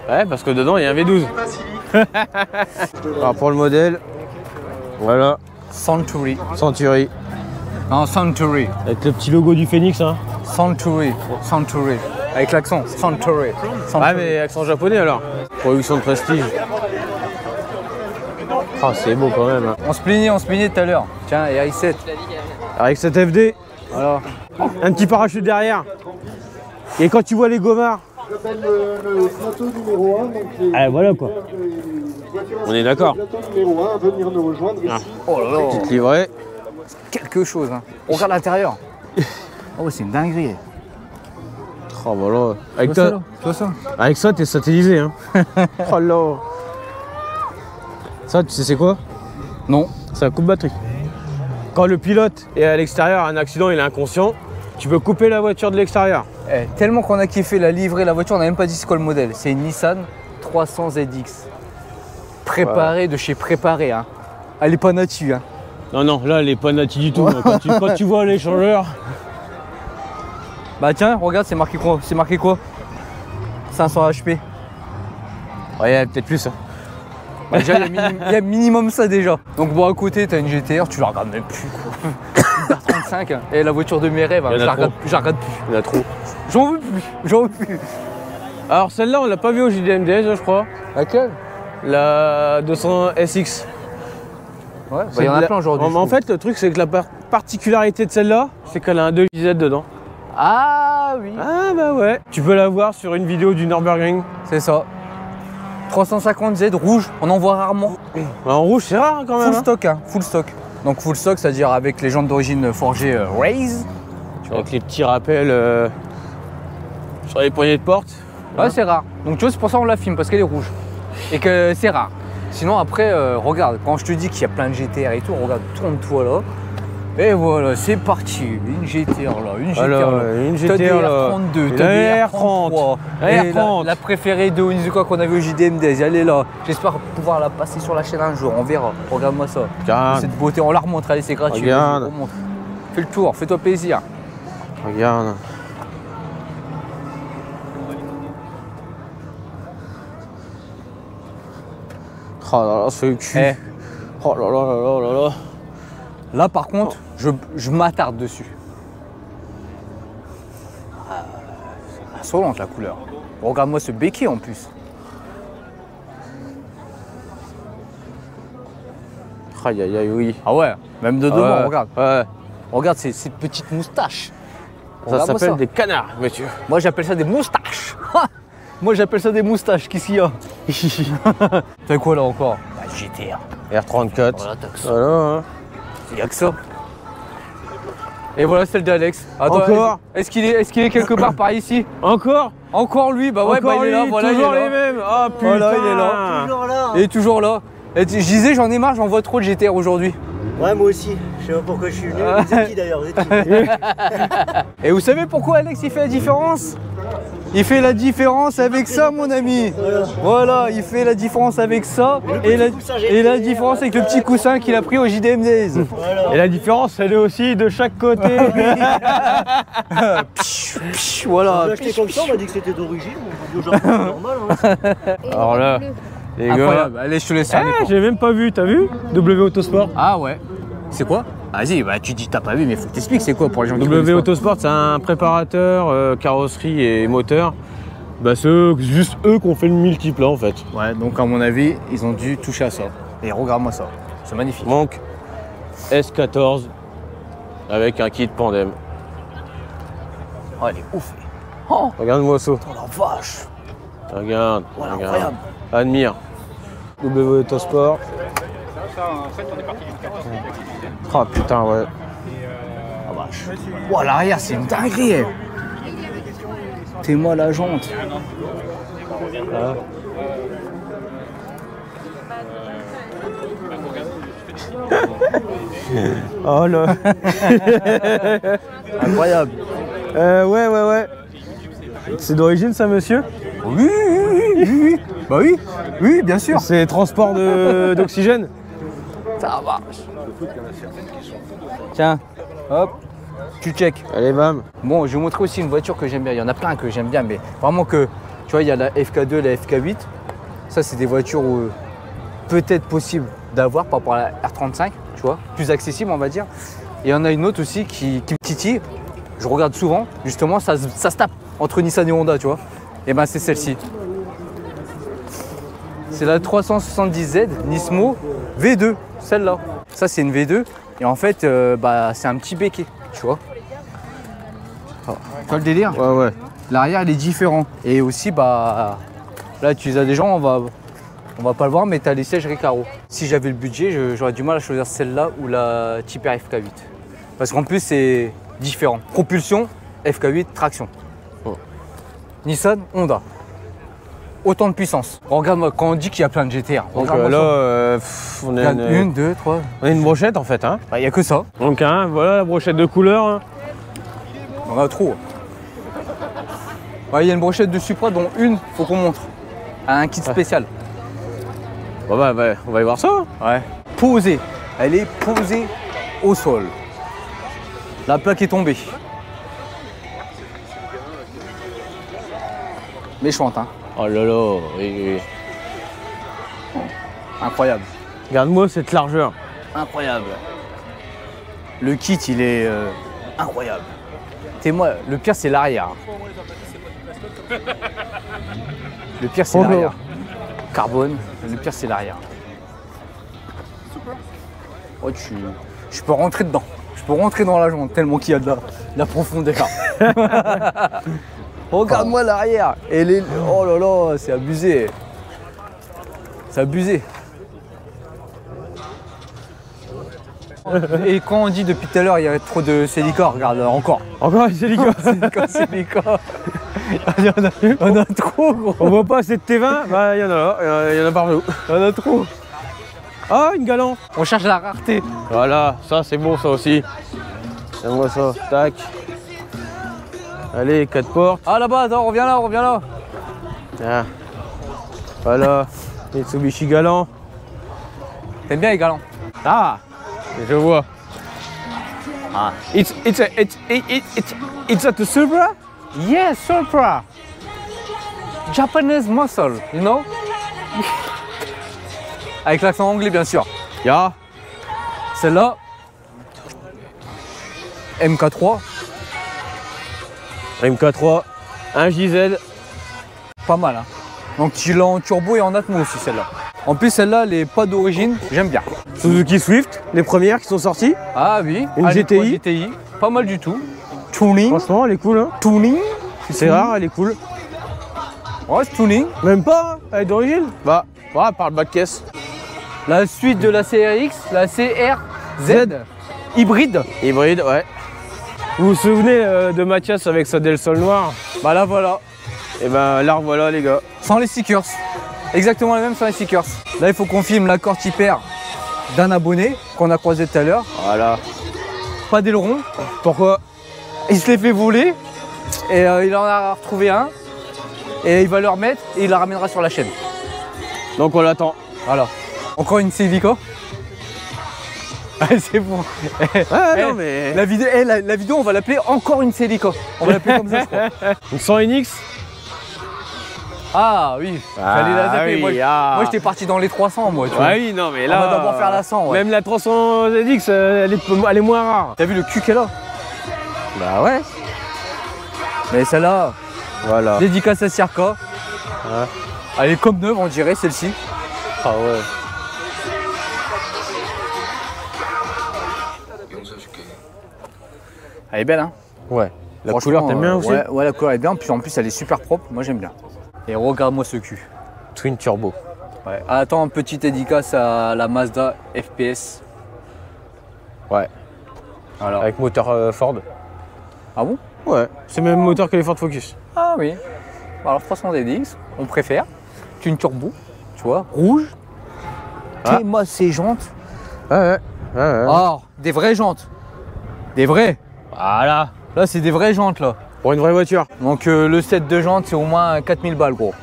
Ouais, parce que dedans, il y a un V12. Alors, pour le modèle, voilà, Century. Century. Non, Century. Avec le petit logo du Phoenix, hein. Century. Century. Avec l'accent. Century. Ouais, mais accent japonais alors. Production de prestige. Ah, c'est beau quand même. Hein. On se plaignait tout à l'heure. Tiens, RX7. Avec cette FD, Voilà. un petit parachute derrière. Et quand tu vois les gomards, J'appelle le plateau numéro 1. Donc les ah, voilà quoi. voitures On est d'accord. Le plateau numéro 1 à venir nous rejoindre ici. Oh là là. Petite livrée. Quelque chose. Hein. On regarde l'intérieur. Oh, c'est une dinguerie. Oh voilà. Tu vois ça? Avec ça, t'es satellisé. Hein. Oh là. Ça, tu sais c'est quoi? Non. C'est un coup de batterie. Quand le pilote est à l'extérieur, un accident, il est inconscient, tu peux couper la voiture de l'extérieur. Eh, tellement qu'on a kiffé la livrée, la voiture, on n'a même pas dit c'est quoi le modèle. C'est une Nissan 300 ZX. Préparée de chez Préparé. Hein. Elle est pas nature. Hein. Non, non, là, elle est pas nati du tout. Quand tu vois l'échangeur. Bah tiens, regarde, c'est marqué quoi? 500 HP. Ouais, peut-être plus. Hein. Bah, déjà, il y a minimum ça déjà. Donc bon, à côté, t'as une GTR, tu la regardes même plus. Quoi. Une R35, hein. Et la voiture de mes rêves, hein, Il y en a je la trop. regarde plus. Il y en a trop. J'en veux plus. Alors, celle-là, on l'a pas vue au JDMDS, je crois. Laquelle? La 200 SX. Ouais, il y en a plein aujourd'hui. En fait, le truc, c'est que la particularité de celle-là, c'est qu'elle a un 2JZ dedans. Ah oui. Ah bah ouais. Tu peux la voir sur une vidéo du Nürburgring. C'est ça. 350Z rouge, on en voit rarement. En rouge, c'est rare quand même. Full hein. stock, hein, full stock. Donc full stock, c'est-à-dire avec les jantes d'origine forgées Raise. Avec les petits rappels sur les poignées de porte. Ouais, c'est rare. Donc tu vois, c'est pour ça qu'on la filme, parce qu'elle est rouge. Et que c'est rare. Sinon après, regarde, quand je te dis qu'il y a plein de GTR et tout, regarde, tourne-toi là. Et voilà, c'est parti. Une GTR là, une GTR Alors, là. une T'as des GTR là. R32, t'as des R33. Et la préférée de Onizuka qu'on avait au JDM10, elle est là. J'espère pouvoir la passer sur la chaîne un jour, on verra. Regarde-moi ça. Regarde. Cette beauté, on la remonte, allez, c'est gratuit. Regarde. On montre. Fais le tour, fais-toi plaisir. Regarde. Oh là là, c'est le cul. Eh. Oh là là là là là là. Là par contre, je m'attarde dessus. Insolente la couleur. Regarde-moi ce béquet en plus. Aïe aïe aïe, oui. Ah ouais, même de devant, Ouais. regarde. Ouais. Regarde ces petites moustaches. Ça Regarde-moi s'appelle des canards, monsieur. Moi j'appelle ça des moustaches. Moi j'appelle ça des moustaches, qu'est-ce qu'il y a? T'as quoi là encore? Bah, GTR. R34. Voilà, t'as que ça. Voilà, hein. Il y a que ça. Et voilà celle d'Alex. Attends, Encore? Est-ce qu'il est quelque part par ici? Encore? Encore lui? Bah ouais, Encore bah il est là, lui, voilà, toujours il est les là. mêmes. Ah putain. Voilà, il est là. Toujours là. Il est toujours là. Et je disais, j'en ai marre, j'en vois trop de GTR aujourd'hui. Ouais, moi aussi. Je sais pas pourquoi je suis venu. Vous êtes qui d'ailleurs? Vous êtes qui? Et vous savez pourquoi Alex il fait la différence? Il fait la différence avec ça, mon ami. Voilà, il fait la différence avec ça et la différence avec le petit coussin qu'il a pris au JDM Days. Et la différence, elle est aussi de chaque côté. Voilà. On l'a acheté comme ça, on m'a dit que c'était d'origine. On dit aujourd'hui c'est normal. Hein. Alors là, les gars. Incroyable. Allez, je te laisse faire. Eh, j'ai même pas vu, t'as vu? W Autosport. Ah ouais. C'est quoi? Vas-y, bah tu dis t'as pas vu, mais faut que t'expliques c'est quoi pour les gens qui connaissent W pas. Autosport, c'est un préparateur, carrosserie et moteur. Bah, c'est juste eux qui ont fait le multiple là en fait. Ouais, donc à mon avis, ils ont dû toucher à ça. Et regarde-moi ça. C'est magnifique. Donc, S14 avec un kit Pandem. Oh, elle est ouf. Oh, Regarde-moi ça. oh la vache. Regarde. Oh, regarde. incroyable. Admire. W Autosport. Oh putain, ouais. Ah vache. Oh, l'arrière, c'est une dinguerie. Eh. T'es moi la jante. Ah. Oh là. Incroyable. Ouais. C'est d'origine ça, monsieur? Oui. Bah oui. Oui, bien sûr. C'est transport d'oxygène? Ça vache. Tiens, hop, tu check. Allez, bam. Bon, je vais vous montrer aussi une voiture que j'aime bien. Il y en a plein que j'aime bien, mais vraiment que, tu vois, il y a la FK2, la FK8. Ça, c'est des voitures peut-être possible d'avoir par rapport à la R35, tu vois, plus accessible, on va dire. Et il y en a une autre aussi qui me titille. Je regarde souvent, justement, ça se tape entre Nissan et Honda, tu vois. Et ben, c'est celle-ci. C'est la 370Z Nismo V2, celle-là. Ça, c'est une V2. Et en fait, c'est un petit béquet, tu vois. Tu vois le délire? Ouais. L'arrière, il est différent. Et aussi, là, tu les as des gens, on va pas le voir, mais tu as les sièges Recaro. Si j'avais le budget, j'aurais du mal à choisir celle-là ou la Type R FK8. Parce qu'en plus, c'est différent. Propulsion, FK8, traction. Oh. Nissan, Honda. Autant de puissance. Regarde-moi, quand on dit qu'il y a plein de GTR, Donc regarde-moi là, ça. on a Une, deux, trois. on a une brochette en fait. Hein. Il n'y a que ça. Donc voilà la brochette de couleur. Hein. On a trop. Il y a une brochette de Supra dont une, faut qu'on montre. Un kit spécial. Bon, bah, on va y voir ça. Ouais. Posée. Elle est posée au sol. La plaque est tombée. Méchante, hein. Oh là là, oui. Incroyable. Regarde-moi cette largeur. Incroyable. Le kit, il est incroyable. Moi, le pire, c'est l'arrière. Le pire, c'est l'arrière. Carbone, le pire, c'est l'arrière. Oh, je peux rentrer dedans. Je peux rentrer dans la jante tellement qu'il y a de la profondeur. Regarde-moi l'arrière. Oh là là, c'est abusé. C'est abusé. Et quand on dit depuis tout à l'heure il y a trop de Celica, regarde encore. Encore un Celica. Celica. Il y en a trop, gros. On voit pas assez de T20, bah il y en a là, il y en a partout. Il y en a trop. Ah, une Galant. On cherche la rareté. Voilà, ça c'est bon ça aussi. Donne-moi ça, tac. Allez, 4 portes. Ah là-bas, attends, reviens là, reviens là. Ah. Voilà, Mitsubishi Galant. T'aimes bien les galants? Ah, je vois. Ah. It's a Supra? Yes, Supra. Japanese muscle, you know? Avec l'accent anglais, bien sûr. Ya. Celle-là, MK3, MK3, un JZ. pas mal. Hein. Donc tu l'as en turbo et en atmo aussi celle-là. En plus celle-là, elle est pas d'origine, j'aime bien. Suzuki Swift, les premières qui sont sorties. Ah oui, Une AD3 GTI. GTI, pas mal du tout. Tuning, Franchement, elle est cool. Hein. tuning, C'est rare, elle est cool. ouais c'est tuning. Même pas, hein, elle est d'origine. Bah, par le bas de caisse. La suite de la CRX, la CRZ, hybride. Hybride, ouais. Vous vous souvenez de Mathias avec sa Del Sol noire? Bah là voilà, Et ben là, voilà les gars. sans les stickers. Exactement la même sans les stickers. Là il faut qu'on filme l'accord hyper d'un abonné qu'on a croisé tout à l'heure. Voilà. Pas d'aileron. Pourquoi? Il se l'est fait voler et il en a retrouvé un et il va le remettre et il la ramènera sur la chaîne. Donc on l'attend. Voilà. Encore une Celica. Ah, c'est bon. Ah Eh, non mais... La vidéo, on va l'appeler encore une Celica. On va l'appeler comme ça, je crois. Une 100 NX. Ah oui, fallait la zapper. oui, Moi, j'étais parti dans les 300, moi. Tu vois. Ah oui, non mais On là... va d'abord faire la 100, ouais. Même la 300 NX, elle est moins rare. T'as vu le cul qu'elle a? Bah ouais. Mais celle-là, Voilà. dédicace à Circa. Ouais. Elle est comme neuve, on dirait, celle-ci. Ah ouais. Elle est belle, hein? Ouais. La Franchement, couleur, t'aimes bien aussi? Ouais, la couleur est bien. Puis en plus, elle est super propre. Moi, j'aime bien. Et regarde-moi ce cul. Twin Turbo. Ouais. Ah, attends, petite dédicace à la Mazda FPS. Ouais. Alors. Avec moteur Ford. Ah bon? Ouais. C'est le même moteur que les Ford Focus. Ah oui. Alors 300DX, on préfère. C'est une turbo, tu vois, rouge. Ah. Moi, ces jantes. Ouais. Ah, des vraies jantes. Des vraies. Voilà. Là, c'est des vraies jantes, là. Pour une vraie voiture. Donc, le set de jantes, c'est au moins 4000 balles, gros.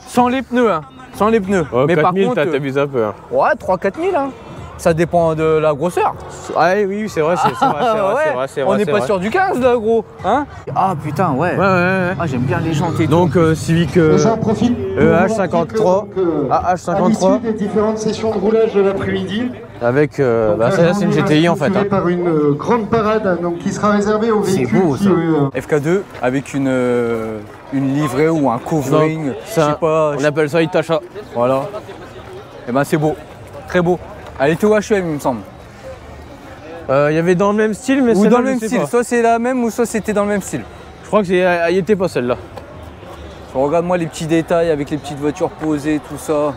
Sans les pneus, hein. Sans les pneus. Oh, Mais 4000, par contre, t'abuses un peu. Hein. ouais, 3-4 000, hein. Ça dépend de la grosseur. Ah oui, c'est vrai, c'est vrai. On n'est pas sûr du 15, là, gros. Hein? Ah, putain, ouais. Ouais. Ah, j'aime bien les jantes et tout. Donc, Civic J'en profite. EH53, À AH53, l'issue des différentes sessions de roulage de l'après-midi. avec, ça c'est une GTI en fait. Hein. Par une grande parade donc, qui sera réservée aux C'est véhicules beau, qui, ça. FK2 avec une livrée ou un covering, Donc, je sais pas. On appelle ça Itacha. Voilà. Et ben c'est beau, très beau. Elle était au HM, il me semble. Il y avait dans le même style, mais Ou celle-là, dans le je même sais style. pas. Soit c'est la même ou soit c'était dans le même style. Je crois que elle y était pas celle-là. Regarde-moi les petits détails avec les petites voitures posées, tout ça.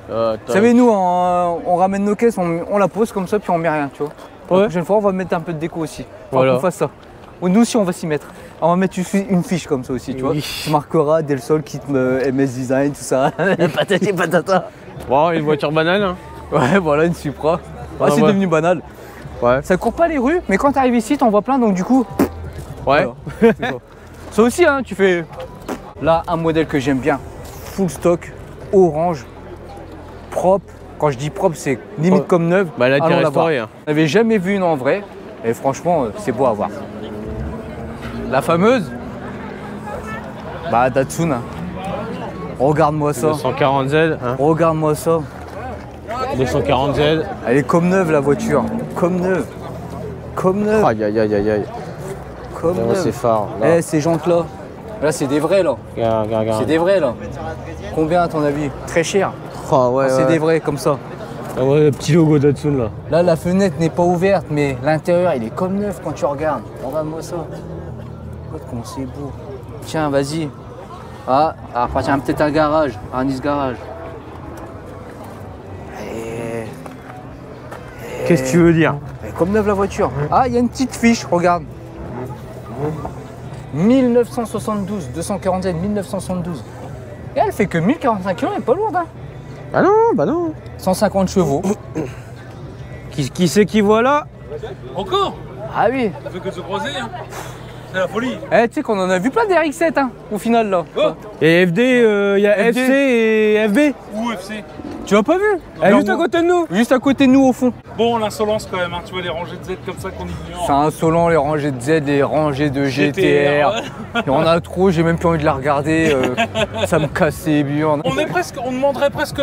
Vous Vous savez, nous, on ramène nos caisses, on la pose comme ça, puis on met rien, tu vois. La Ouais. prochaine fois, on va mettre un peu de déco aussi. Faut Voilà. qu'on fasse ça. Ou nous aussi, on va s'y mettre. On va mettre une fiche comme ça aussi, tu vois. Oui. Tu marqueras Del Sol, kit MS Design, tout ça. Patati patata. Bon, une voiture banale. Hein. Ouais, voilà, une Supra. Ah, c'est ouais. devenu banal. Ouais. Ça court pas les rues, mais quand tu arrives ici, t'en vois plein, donc du coup. Ouais. Voilà, c'est ça. Ça aussi, hein, tu fais. Là, un modèle que j'aime bien. Full stock, orange, propre. Quand je dis propre, c'est limite Ouais. comme neuve. Bah, elle a été Allons la voir. restaurée. Hein. On n'avait jamais vu une en vrai. Et franchement, c'est beau à voir. La fameuse. Bah, Datsun. Hein. Regarde-moi ça. 240Z. Hein. Regarde-moi ça. 240Z. Elle est comme neuve, la voiture. Comme neuve. Comme neuve. Aïe. Comme Là, neuve. c'est phare. Là. Eh, ces jantes-là. Là, c'est des vrais, là. Regarde. C'est des vrais, là. Combien, à ton avis? Très cher. Oh, ouais, C'est des vrais, comme ça. Ah ouais, le petit logo Datsun là. Là, la fenêtre n'est pas ouverte, mais l'intérieur, il est comme neuf quand tu regardes. Regarde-moi ça. Regarde comment c'est beau. Tiens, vas-y. Ah, appartient peut-être un garage, un Nice Garage. Qu'est-ce que tu veux dire? Elle est comme neuve, la voiture. Ah, il y a une petite fiche, regarde. 1972, 240Z, 1972. Et elle fait que 1045 kg, elle est pas lourde, hein. Ah non, bah non. 150 chevaux. Qui c'est qui voit là? Encore? Ah oui. Ça fait que de se croiser, hein. C'est la folie. Eh, tu sais qu'on en a vu plein des RX7, hein, au final, là. Oh. Et FD, il y a FD. FC et FB. Où FC? Tu l'as pas vu? Elle est juste à côté de nous. Juste à côté de nous, au fond. Bon, l'insolence quand même, hein. Tu vois les rangées de Z comme ça qu'on ignore. C'est insolent, les rangées de Z, les rangées de GTR. Il y en a trop, j'ai même plus envie de la regarder. Ça me casse les burnes. On est presque, on demanderait presque.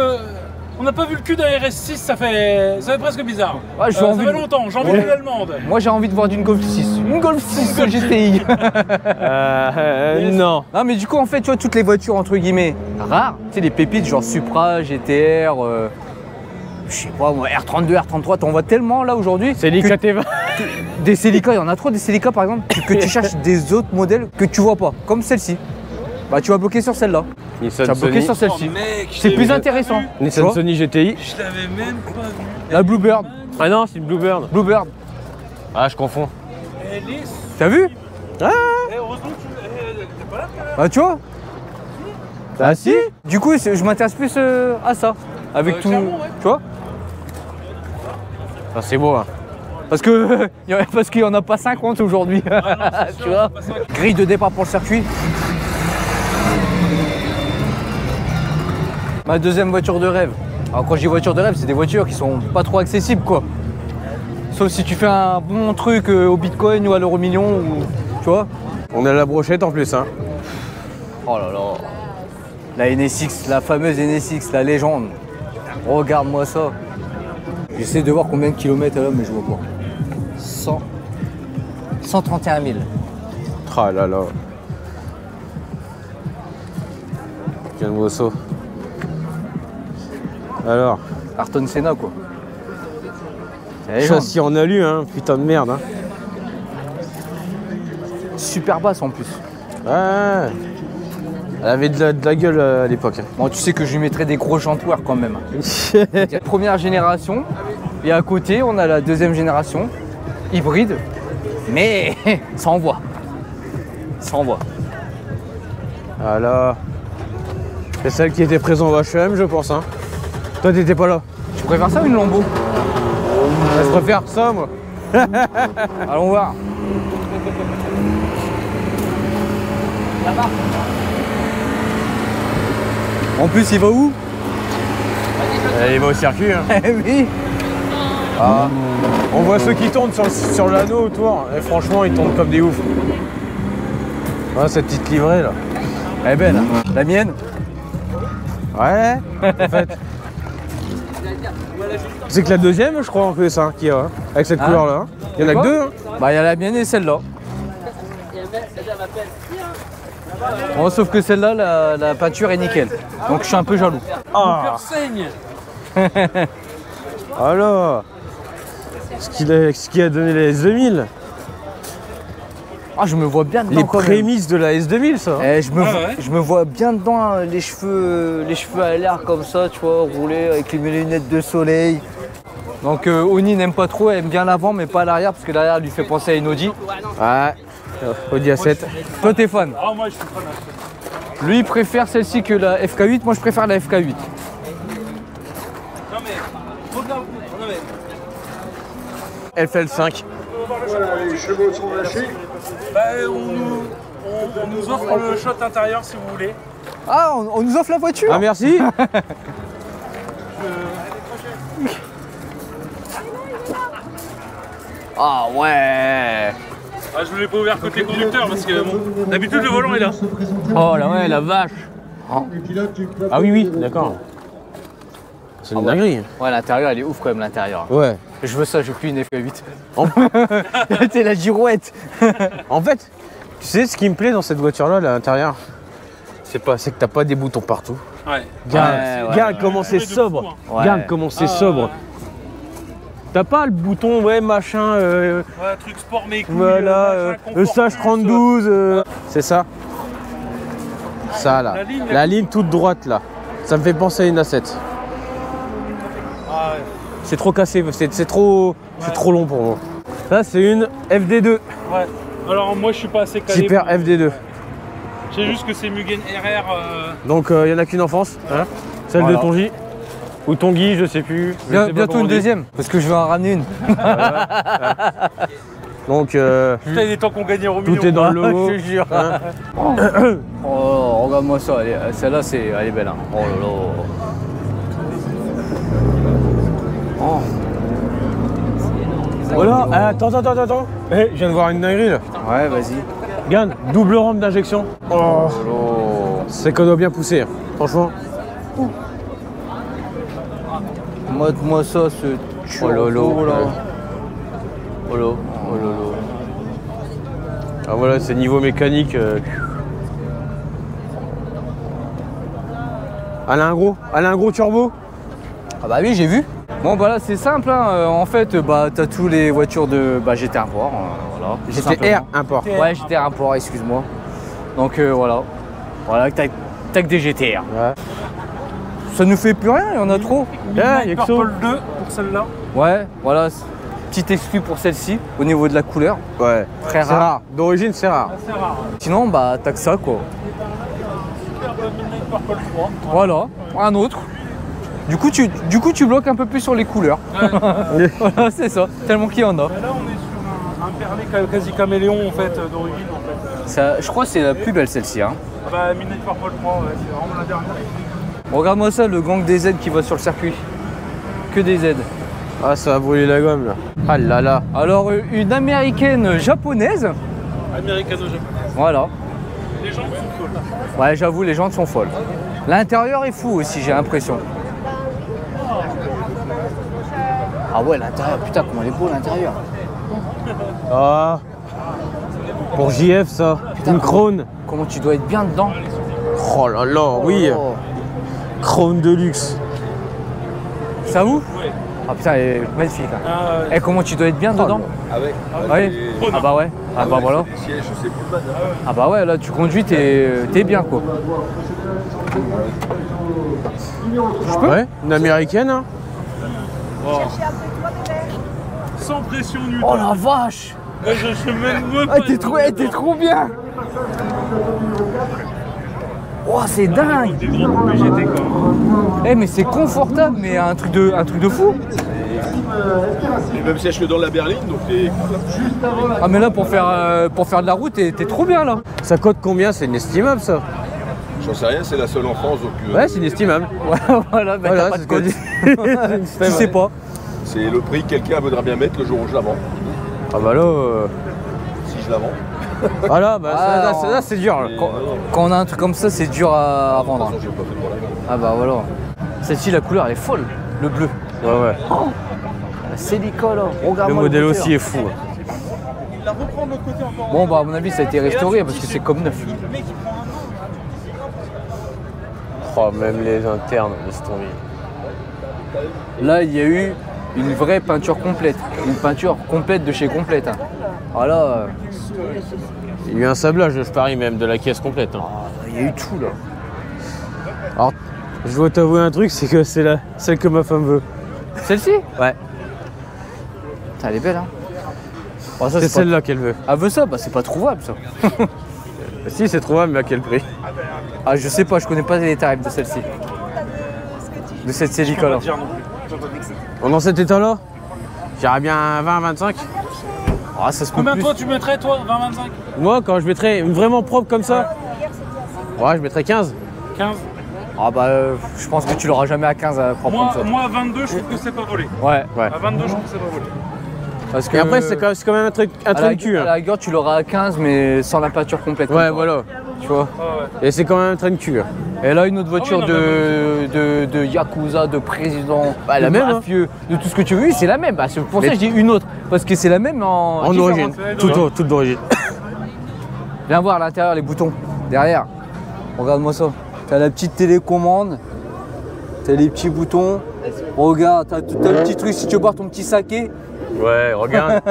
On n'a pas vu le cul d'un RS6, ça fait presque bizarre. Ouais, j'ai ça envie fait de- longtemps, j'ai envie Ouais. de l'allemande. Moi, j'ai envie de voir d'une Golf 6. Une Golf 6 GTI. Non. Non, mais du coup, en fait, tu vois, toutes les voitures, entre guillemets, rares, tu sais, les pépites, genre Supra, GTR, je sais pas, moi, R32, R33, t'en vois tellement, là, aujourd'hui. C'est l'IKT20. Des Celica, il y en a trop, des Celica, par exemple, que tu cherches des autres modèles que tu vois pas, comme celle-ci. Bah, tu vas bloquer sur celle-là. Tu Nissan vas bloquer Sony. sur celle-ci. Oh, mec, C'est plus intéressant. Tu Nissan vois Sony GTI. Je l'avais même pas vu. La Bluebird. Ah non, c'est une Bluebird. Bluebird. Ah, je confonds. Elle est. T'as vu? Eh, heureusement que t'es pas là, quand même. Bah, tu vois. Bah, si. Du coup, je m'intéresse plus à ça. Avec tout. clairement, ouais. Tu vois? Ah, c'est beau, hein. Parce que parce qu'il y en a pas 50 aujourd'hui. Tu vois? Grille de départ pour le circuit. Ma deuxième voiture de rêve. Alors quand je dis voiture de rêve, c'est des voitures qui sont pas trop accessibles quoi. Sauf si tu fais un bon truc au Bitcoin ou à l'euro million ou tu vois. On a la brochette en plus, hein. Oh là là. La NSX, la fameuse NSX, la légende. Regarde-moi ça. J'essaie de voir combien de kilomètres elle a, mais je vois pas. 131 000. Ah là là. Quel morceau. Alors, Ayrton Senna quoi. C'est la légende. châssis en alu, hein. Putain de merde, hein. Super basse en plus. Ouais. Elle avait de la gueule à l'époque. Bon, tu sais que je lui mettrais des gros jantoirs quand même. Première génération, et à côté, on a la deuxième génération, hybride, mais ça envoie. Ça envoie. Voilà. C'est celle qui était présente au HM, je pense, hein. Toi, t'étais pas là. Tu préfères ça ou une Lambo? Je préfère ça, moi. Allons voir. En plus, il va où? Il va au circuit, hein. Eh oui. Ah. On voit ceux qui tournent sur l'anneau autour. Et franchement, ils tournent comme des oufs. Ah, cette petite livrée, là. Elle est belle, hein. La mienne? Ouais, en fait. C'est que la deuxième, je crois, en plus, hein, qu'il y a, hein, avec cette Ah. couleur-là. hein. Il y en a Quoi que deux. Hein. Bah, il y a la mienne et celle-là. Bon, sauf que celle-là, la peinture est nickel. Donc je suis un peu jaloux. Ah, Saigne. alors. Ce qui a donné la S2000. Ah, je me vois bien dedans Les quand même. prémices de la S2000, ça. hein. Eh, ouais. je me vois bien dedans, hein, les cheveux à l'air comme ça, tu vois, roulés avec les lunettes de soleil. Donc Oni n'aime pas trop, elle aime bien l'avant mais pas l'arrière parce que l'arrière lui fait penser à une Audi. Ouais. Audi A7. Toi t'es fan. Ah, moi je suis fan. Lui il préfère celle-ci que la FK8, moi je préfère la FK8. Non mais, regarde, non mais. FL5. Voilà, les chevaux sont lâchés. Bah, on nous offre le shot intérieur si vous voulez. Ah, on nous offre la voiture. Ah, merci. Ah ouais. Ah, je ne l'ai pas ouvert côté conducteur parce que bon, d'habitude le volant est là. Oh là ouais, la vache. Ah oui, oui, d'accord. C'est une dinguerie. Ouais, l'intérieur elle est ouf quand même l'intérieur. Ouais. Je veux ça, je veux plus une FK8. T'es la girouette. En fait, tu sais ce qui me plaît dans cette voiture-là, à l'intérieur, c'est que t'as pas des boutons partout. Ouais. Regarde comment c'est sobre. Ouais. Regarde comment c'est sobre. T'as pas le bouton, ouais, machin, Ouais, truc sport mes couilles. voilà, le sage 32, c'est ça. Ça là, la ligne toute droite là. Ça me fait penser à une A7. Ah ouais. C'est trop cassé, c'est trop long pour moi. Ça c'est une FD2, Ouais. Alors moi je suis pas assez calé. Super pour- FD2. Je sais juste que c'est Mugen RR. Donc il y en a qu'une en France, hein, celle Voilà. de Tongi. Ou Tanguy, je sais plus. Je sais pas Bientôt comment on une dit. deuxième, parce que je vais en ramener une. Donc, Putain, il est temps qu'on gagne au million. tout est dans le logo. Je te jure. Hein. Oh, regarde-moi ça, celle-là, elle est belle. Hein. Oh là là. Oh. Voilà, attends. Eh, je viens de voir une dinguerie là. Ouais, vas-y. Regarde, double rampe d'injection. Oh, c'est qu'on doit bien pousser, hein. Franchement. Mate-moi ça, ce lolo. là. Oh lolo. Ah voilà, c'est niveau mécanique. Elle a un gros turbo. Ah bah oui, j'ai vu. Bon bah là c'est simple, hein. En fait bah t'as tous les voitures de GT Import, voilà. GTR Import. Ouais, GTR Import, excuse-moi. Donc voilà, t'as que des GTR. Ouais. Ça nous fait plus rien, il y en a trop. Ah, y a que ça. Purple 2 pour celle-là. Ouais, voilà, petit exclu pour celle-ci au niveau de la couleur. Ouais. Très C'est rare. D'origine, c'est rare. C'est rare. Sinon bah t'as que ça quoi. Superbe Midnight Purple 3. Voilà, un autre. Du coup tu bloques un peu plus sur les couleurs. Voilà, c'est ça, tellement qu'il y en a. Bah là, on est sur un perlé quasi caméléon en fait, d'origine en fait. Ça, je crois que c'est la plus belle celle-ci. Hein. Ah bah, Midnight Purple 3, ouais, c'est vraiment la dernière. Regarde-moi ça, le gang des Z qui va sur le circuit. Que des Z. Ah, ça va brûler la gomme là. Ah là là. Alors une américaine japonaise. Américano-japonaise. Voilà. Les gens sont folles. Ouais, j'avoue, les jantes sont folles. L'intérieur est fou aussi, j'ai l'impression. Ah ouais, l'intérieur, putain, comment il est beau l'intérieur. Ah. Pour JF ça. Une Krone. Comment tu dois être bien dedans. Oh là là, oui. Oh. Krone de luxe. Ça vous? Ouais. Ah putain, elle est magnifique. Hein. Ah, Eh, comment tu dois être bien dedans? Avec. Ouais. Ah bah ouais. Ah bah voilà. Les sièges, c'est plus bas. Ah bah ouais, là tu conduis, t'es bien quoi. Ouais, une américaine. Hein. sans pression du Oh tout. la vache. Je me Ah, t'es trop bien. Oh, c'est dingue. J'étais comme. Eh mais c'est confortable, mais un truc de fou. Les mêmes sièges que dans la berline, donc t'es. Ah mais là pour faire de la route, t'es trop bien là. Ça coûte combien? C'est inestimable ça. J'en sais rien, c'est la seule en France, donc Ouais, c'est inestimable. Ouais, voilà, bah, Voilà, t'as pas c'est de ce que code. je dis. Tu sais pas. c'est le prix que quelqu'un voudra bien mettre le jour où je la vends. Ah bah là, Si je la vends. voilà, bah Ah, ça, non. là, c'est dur. Là. Quand on a un truc comme ça, c'est dur à vendre. J'ai pas fait de problème. Ah bah voilà. Celle-ci, la couleur elle est folle. Le bleu. Ouais, ouais. La Celica là. Regarde Le modèle aussi est fou. La reprendre de l'autre côté encore. Bon bah à mon avis ça a été restauré parce que c'est comme neuf. Le mec il prend un an. Oh, même les internes, laisse tomber. Là il y a eu une vraie peinture complète. Une peinture complète de chez Complète. Hein. Voilà. Il y a eu un sablage, je parie même, de la caisse complète. Hein. Il y a eu tout là. Alors, je dois t'avouer un truc, c'est que c'est celle que ma femme veut. Celle-ci? Ouais. Putain, elle est belle hein. Oh, ça, C'est pas- celle-là qu'elle veut. Elle veut ça? Bah c'est pas trouvable ça. Si, c'est trouvable, mais à quel prix? Ah je sais pas, je connais pas les tarifs de celle-ci. De cette Celica là. Dire non plus. Dans cet état-là, j'irais bien à 20-25. Ah ça se peut Combien plus. toi tu mettrais toi 20-25 Moi, quand je mettrais une vraiment propre comme ça, ouais, je mettrais 15. 15 Ah bah je pense que tu l'auras jamais à 15 à propre comme ça. Moi 22 je trouve que c'est pas volé. Ouais. Ouais. À 22 je trouve que c'est pas volé. Parce que Et après, c'est quand même un truc à la, de cul. à Hein. la rigueur, tu l'auras à 15 mais sans la peinture complète. Ouais, comme ça, voilà. Tu vois. Ah ouais. Et c'est quand même un train de cul. Hein. Et là, une autre voiture Ah oui, de Yakuza, de président, Bah, de la même, hein. mafieux, de tout ce que tu veux, oui, c'est la même. Bah, c'est pour ça que je dis une autre. Parce que c'est la même en En différente. origine. c'est Toute d'origine. Viens voir à l'intérieur les boutons. Derrière. Regarde-moi ça. T'as la petite télécommande. T'as les petits boutons. Regarde, t'as le petit truc si tu veux boire ton petit saké. Ouais, regarde.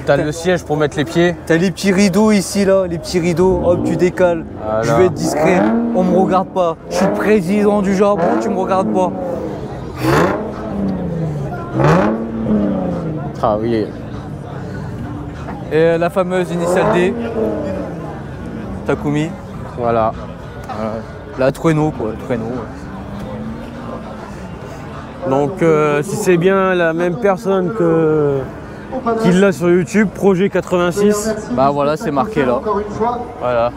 T'as le siège pour mettre les pieds. T'as les petits rideaux ici, là, les petits rideaux. Hop, tu décales. Voilà. Je vais être discret. On me regarde pas. Je suis le président du Japon, tu me regardes pas. Ah oui. Et la fameuse initiale D. Takumi. Voilà. La Trueno, quoi. Trueno. Donc si c'est bien la même personne qui l'a sur YouTube, Projet 86. Bah voilà, c'est marqué là. Voilà.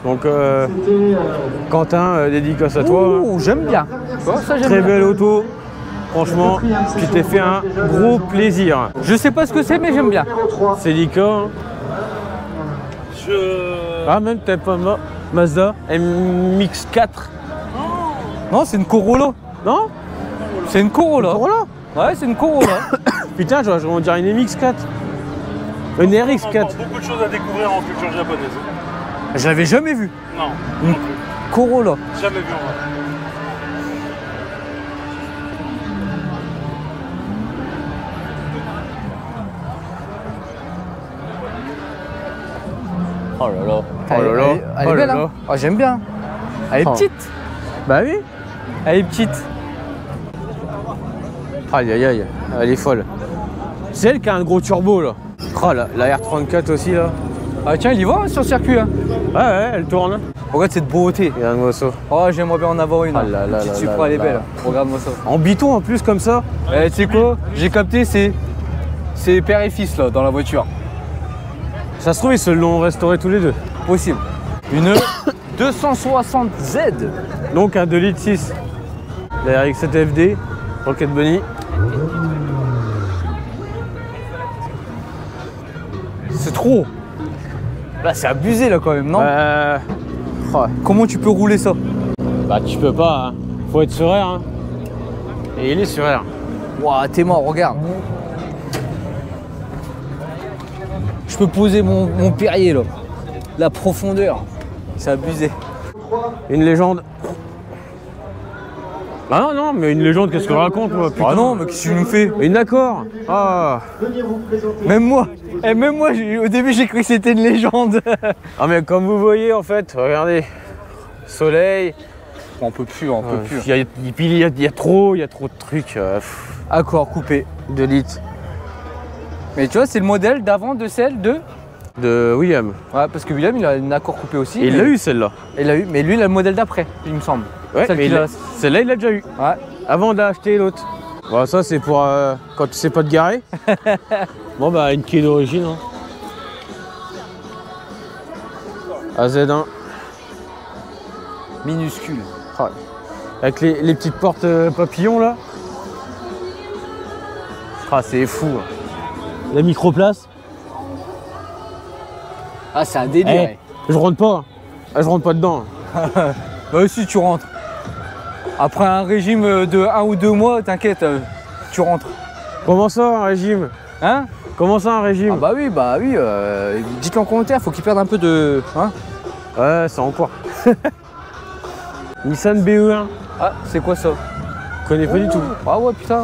Donc Quentin, dédicace à toi. Ouh, j'aime bien. Tu vois, ça, j'aime Très bien. belle auto. Franchement, tu t'es fait un gros plaisir. Je sais pas ce que c'est, mais j'aime bien. C'est Lika. Hein. Ah même t'as pas Mazda MX-4. Non, c'est une Corolla. Non? C'est une Corolla. Corolla? Ouais, c'est une Corolla. Putain, j'aurais dire une MX-4. Une RX-4. Beaucoup de choses à découvrir en culture japonaise. Je l'avais jamais vu. Non, Une Corolla. jamais vu en vrai. Oh là là. Elle est belle, hein. Oh, j'aime bien. Elle est Oh. petite. Bah oui. Elle est petite. Aïe aïe aïe, elle est folle. C'est elle qui a un gros turbo là. Oh la R34 aussi là. Ah tiens, il y va hein, sur le circuit. Hein. Ouais, elle tourne. Regarde cette beauté. Regarde-moi ça. Oh, j'aimerais bien en avoir une. Ah là là Petite là Supra, là elle est là. belle. Regarde-moi ça. En biton en plus comme ça. Tu sais quoi? J'ai capté, c'est père et fils là dans la voiture. Ça se trouve ils se l'ont restauré tous les deux. Possible. Une 260Z. Donc un 2,6 litres. La RX-7 FD, Rocket Bunny. C'est trop. Là, c'est abusé là quand même, non? Oh, Comment tu peux rouler ça? bah tu peux pas, hein. Faut être sur air. Hein. Et il est sur air. Ouah, t'es mort, regarde. Je peux poser mon Perrier là. La profondeur. C'est abusé. Une légende. Ah non, non, mais une légende, qu'est-ce qu'on raconte moi? Putain. Ah non, mais qu'est-ce que tu nous fais? Une accord. Ah. Même moi. Et même moi, au début, j'ai cru que c'était une légende. Ah mais comme vous voyez en fait, regardez. Soleil. On peut plus, on peut plus. Il y a trop de trucs. Accord coupé. 2 litres. Mais tu vois, c'est le modèle d'avant de celle de... De William. Ouais, parce que William, il a une accord coupé aussi. Et il mais- l'a eu celle-là. Il l'a eu, mais lui, il a le modèle d'après, il me semble. Ouais, Celle mais qu'il a- celle-là il l'a déjà eu. Ouais. Avant d'acheter l'autre. Bon, ça c'est pour quand tu sais pas te garer. Bon bah une clé d'origine. Hein. AZ1. Minuscule. Ah, avec les petites portes papillons là. Ah c'est fou. La microplace. Ah, c'est un délire. Eh, je rentre pas. Ah, je rentre pas dedans. Bah si, tu rentres. Après un régime de 1 ou 2 mois, t'inquiète, tu rentres. Comment ça un régime? Hein? Comment ça un régime? Ah bah oui, dites-le en commentaire, faut qu'il perde un peu de... Hein? Ouais, c'est en poids. Nissan BE1. Ah, c'est quoi ça? Je connais pas du tout. Ah ouais, putain.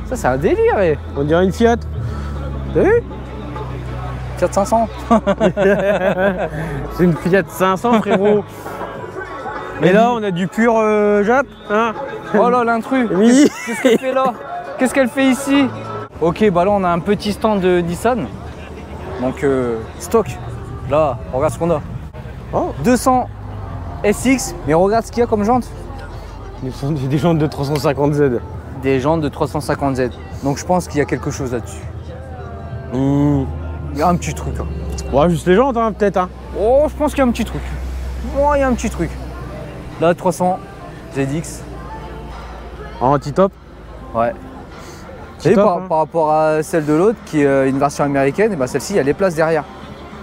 Ça, c'est un délire, eh. On dirait une Fiat. T'as vu? Fiat 500. C'est une Fiat 500 frérot. Et là on a du pur Jap, hein? Oh là, l'intrus. Oui. Qu'est-ce qu'elle fait là? Qu'est-ce qu'elle fait ici? Ok, bah là, on a un petit stand de Nissan. Donc, stock. Là, regarde ce qu'on a. Oh. 200 SX, mais regarde ce qu'il y a comme jantes. Des jantes de 350Z. Des jantes de 350Z. Donc, je pense qu'il y a quelque chose là-dessus. Mmh. Il y a un petit truc. Hein. Ouais, juste les jantes, hein, peut-être. Hein. Oh, je pense qu'il y a un petit truc. Oh, il y a un petit truc. Là, 300 ZX. En anti-top. Ouais. C'est Et top, par, hein. par rapport à celle de l'autre, qui est une version américaine, et bah celle-ci, il y a les places derrière.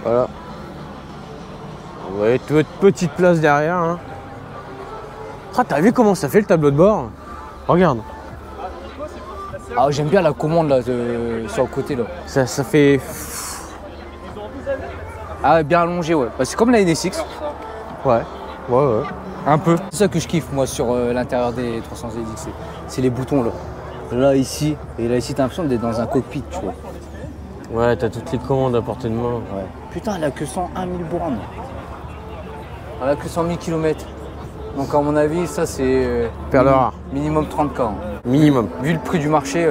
Voilà. Ouais, toute petite place derrière. Hein. Ah, t'as vu comment ça fait le tableau de bord? Regarde. Ah, j'aime bien la commande là, sur le côté là. Ça fait. Ah, bien allongé, ouais. Bah, c'est comme la NSX. Ouais. Ouais. Un peu. C'est ça que je kiffe, moi, sur l'intérieur des 300 ZX. C'est les boutons là. Là, ici. Et là, ici, t'as l'impression d'être dans un cockpit, tu vois. Ouais, t'as toutes les commandes à portée de main. Ouais. Putain, elle a que 101 000 bornes. Elle a que 100 000 km. Donc, à mon avis, ça, c'est. Perle rare. Minimum 30K. Hein. Minimum. Vu le prix du marché.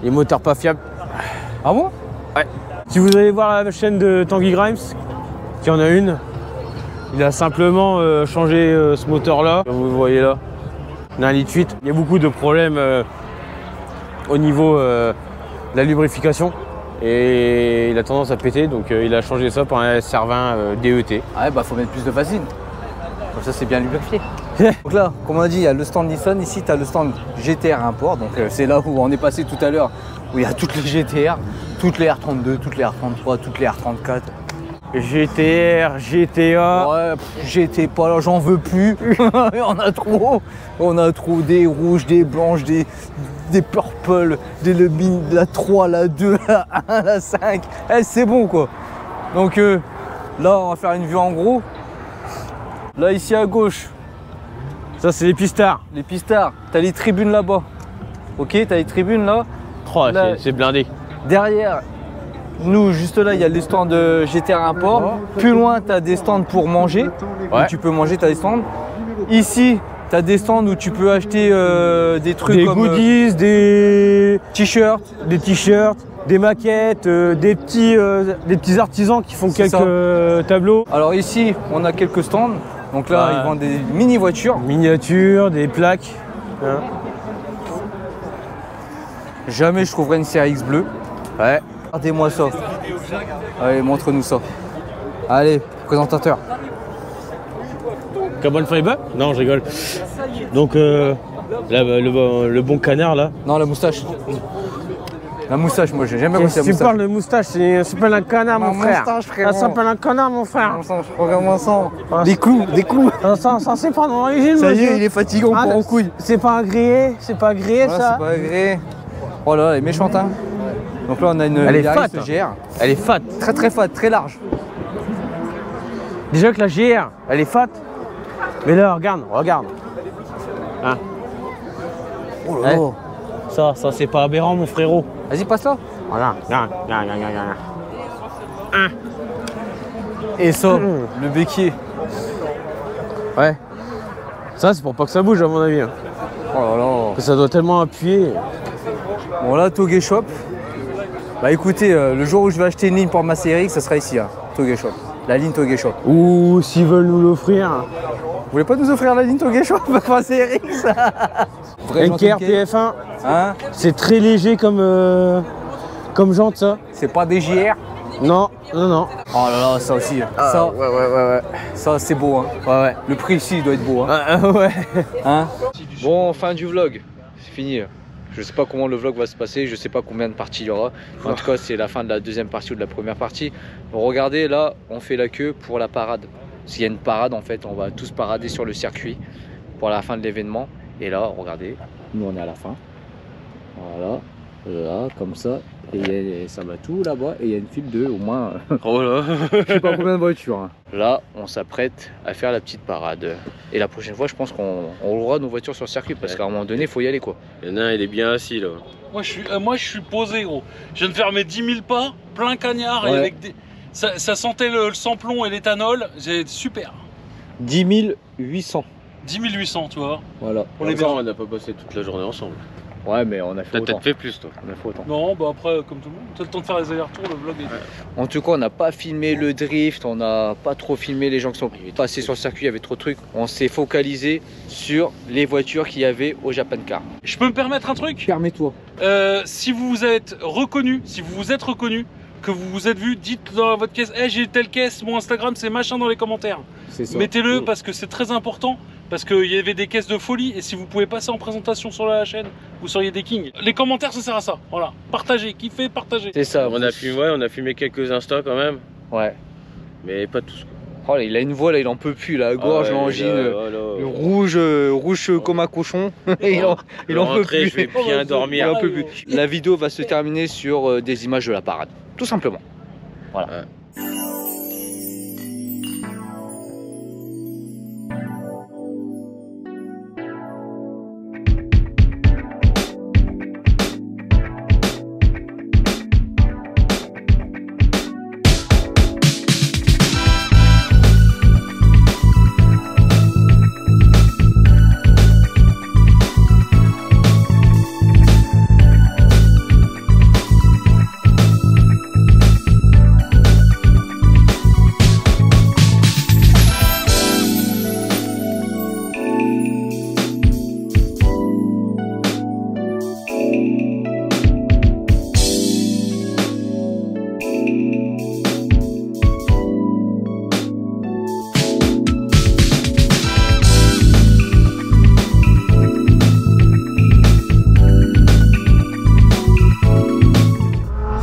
Les moteurs pas fiables. Ah bon? Ouais. Si vous allez voir la chaîne de Tanguy Grimes, qui en a une, il a simplement changé ce moteur-là, comme vous le voyez là, d'un 1,8 litre. Il y a beaucoup de problèmes au niveau de la lubrification et il a tendance à péter, donc il a changé ça par un SR20 DET. Ouais, bah faut mettre plus de vaseline. Comme ça, c'est bien lubrifié. Donc là, comme on a dit, il y a le stand Nissan. Ici, tu as le stand GTR Import. Donc c'est là où on est passé tout à l'heure, où il y a toutes les GTR, toutes les R32, toutes les R33, toutes les R34. GTR, GTA. Ouais, GT pas là, j'en veux plus. On a trop. On a trop des rouges, des blanches, des purple, des la 3, la 2, la 1, la 5. Eh, c'est bon quoi. Donc là, on va faire une vue en gros. Là, ici à gauche, Ça, c'est les pistards. les pistards, t'as les tribunes là-bas. Ok, t'as les tribunes là. Oh, Là- c'est blindé. Derrière, nous, juste là, il y a les stands de GTR Import. Plus loin, t'as des stands pour manger. Ouais. Où tu peux manger, t'as des stands. Ici, t'as des stands où tu peux acheter des trucs Des comme goodies, des t-shirts. t-shirts, des maquettes, des petits artisans qui font C'est quelques tableaux. Alors ici, on a quelques stands. Donc là, Ouais. ils vendent des mini-voitures. Miniatures, des plaques. Hein. Jamais je trouverai une CRX bleue. Ouais. Regardez-moi ça. Allez, montre-nous ça. Allez, présentateur. Carbon fiber? Non, je rigole. Donc, là, le bon canard, là. Non, la moustache. La moustache, moi j'ai jamais Si reçu la tu moustache. parles de moustache, ça s'appelle un canard, mon Ma frère. moustache, frérot. Ça s'appelle un canard, mon frère. Regarde-moi ça. Ah, Des clous, des clous. Ça, c'est pas d'origine, Ça y monsieur. est, il est fatiguant Ah, pour en couille. C'est pas agréé, c'est pas agréé, Voilà, ça. c'est pas agréé. Oh là là, elle est méchante, hein. Donc là, on a une Elle est Yaris fat. GR. Elle est fat. Très très fat, très large. Déjà que la GR, elle est fat. Mais là, regarde. Hein. Oh là là. Ça, c'est pas aberrant, mon frérot. Vas-y, passe là. Voilà. Regarde. Et ça, le béquier. Ouais. Ça, c'est pour pas que ça bouge, à mon avis. Hein. Oh là là. Ça doit tellement appuyer. Bon là, Togé Shop. Bah écoutez, le jour où je vais acheter une ligne pour ma CRX, ça sera ici, hein, Togé Shop. La ligne Togé Shop. Ou s'ils veulent nous l'offrir. Vous voulez pas nous offrir la ligne Togé Shop pour ma CRX? Vrai gentil NKR Mickey. PF1, Hein? c'est très léger comme jante, ça. C'est pas des JR? Non. Oh là là, ça aussi. Ça, Ouais. ça c'est beau, hein. Ouais. Le prix ici, il doit être beau, hein. Ouais. Hein? Bon, fin du vlog. C'est fini. Je sais pas comment le vlog va se passer, je sais pas combien de parties il y aura. En tout cas, c'est la fin de la deuxième partie ou de la première partie. Donc, regardez, là, on fait la queue pour la parade. S'il y a une parade, en fait, on va tous parader sur le circuit pour la fin de l'événement. Et là, regardez, nous on est à la fin. Voilà, là, comme ça. Et ça va tout là-bas. Et il y a une file de au moins, Oh là. je sais pas combien de voitures. Hein. Là, on s'apprête à faire la petite parade. Et la prochaine fois, je pense qu'on roulera nos voitures sur le circuit parce qu'à un moment donné, il faut y aller quoi. Il y en a un, il est bien assis, là. Moi je suis posé gros. Je viens de faire mes 10 000 pas, plein cagnard et Ouais. avec des... ça sentait le samplon et l'éthanol, c'est super. 10 800. 10 800 tu vois. Voilà. On est bien. On n'a pas passé toute la journée ensemble. Ouais, mais on a fait T'as autant. peut-être fait plus, toi. On a fait autant. Non bah après comme tout le monde, t'as le temps de faire les allers-retours, le vlog est... En tout cas, on n'a pas filmé le drift, on n'a pas trop filmé les gens qui sont passés sur le circuit, il y avait trop de trucs. On s'est focalisé sur les voitures qu'il y avait au Japan Car. Je peux me permettre un truc? Permets-toi. Si vous vous êtes reconnu, que vous vous êtes vu, dites dans votre caisse, hey, j'ai telle caisse, mon Instagram c'est machin dans les commentaires. C'est ça. Mettez-le parce que c'est très important, parce qu'il y avait des caisses de folie et si vous pouvez passer en présentation sur la chaîne, vous seriez des kings. Les commentaires ça sert à ça, voilà. Partagez, kiffez, partagez. C'est ça. On a filmé quelques instants quand même, Ouais. mais pas tous. Oh là, il a une voix là, il en peut plus, la gorge, l'angine. Rouge comme un cochon. il en peut plus. Je vais bien Il dormir. en peut plus. La vidéo va se terminer sur des images de la parade. Tout simplement. Voilà. Ouais.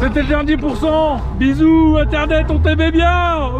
C'était le dernier %. Bisous, Internet, on t'aimait bien.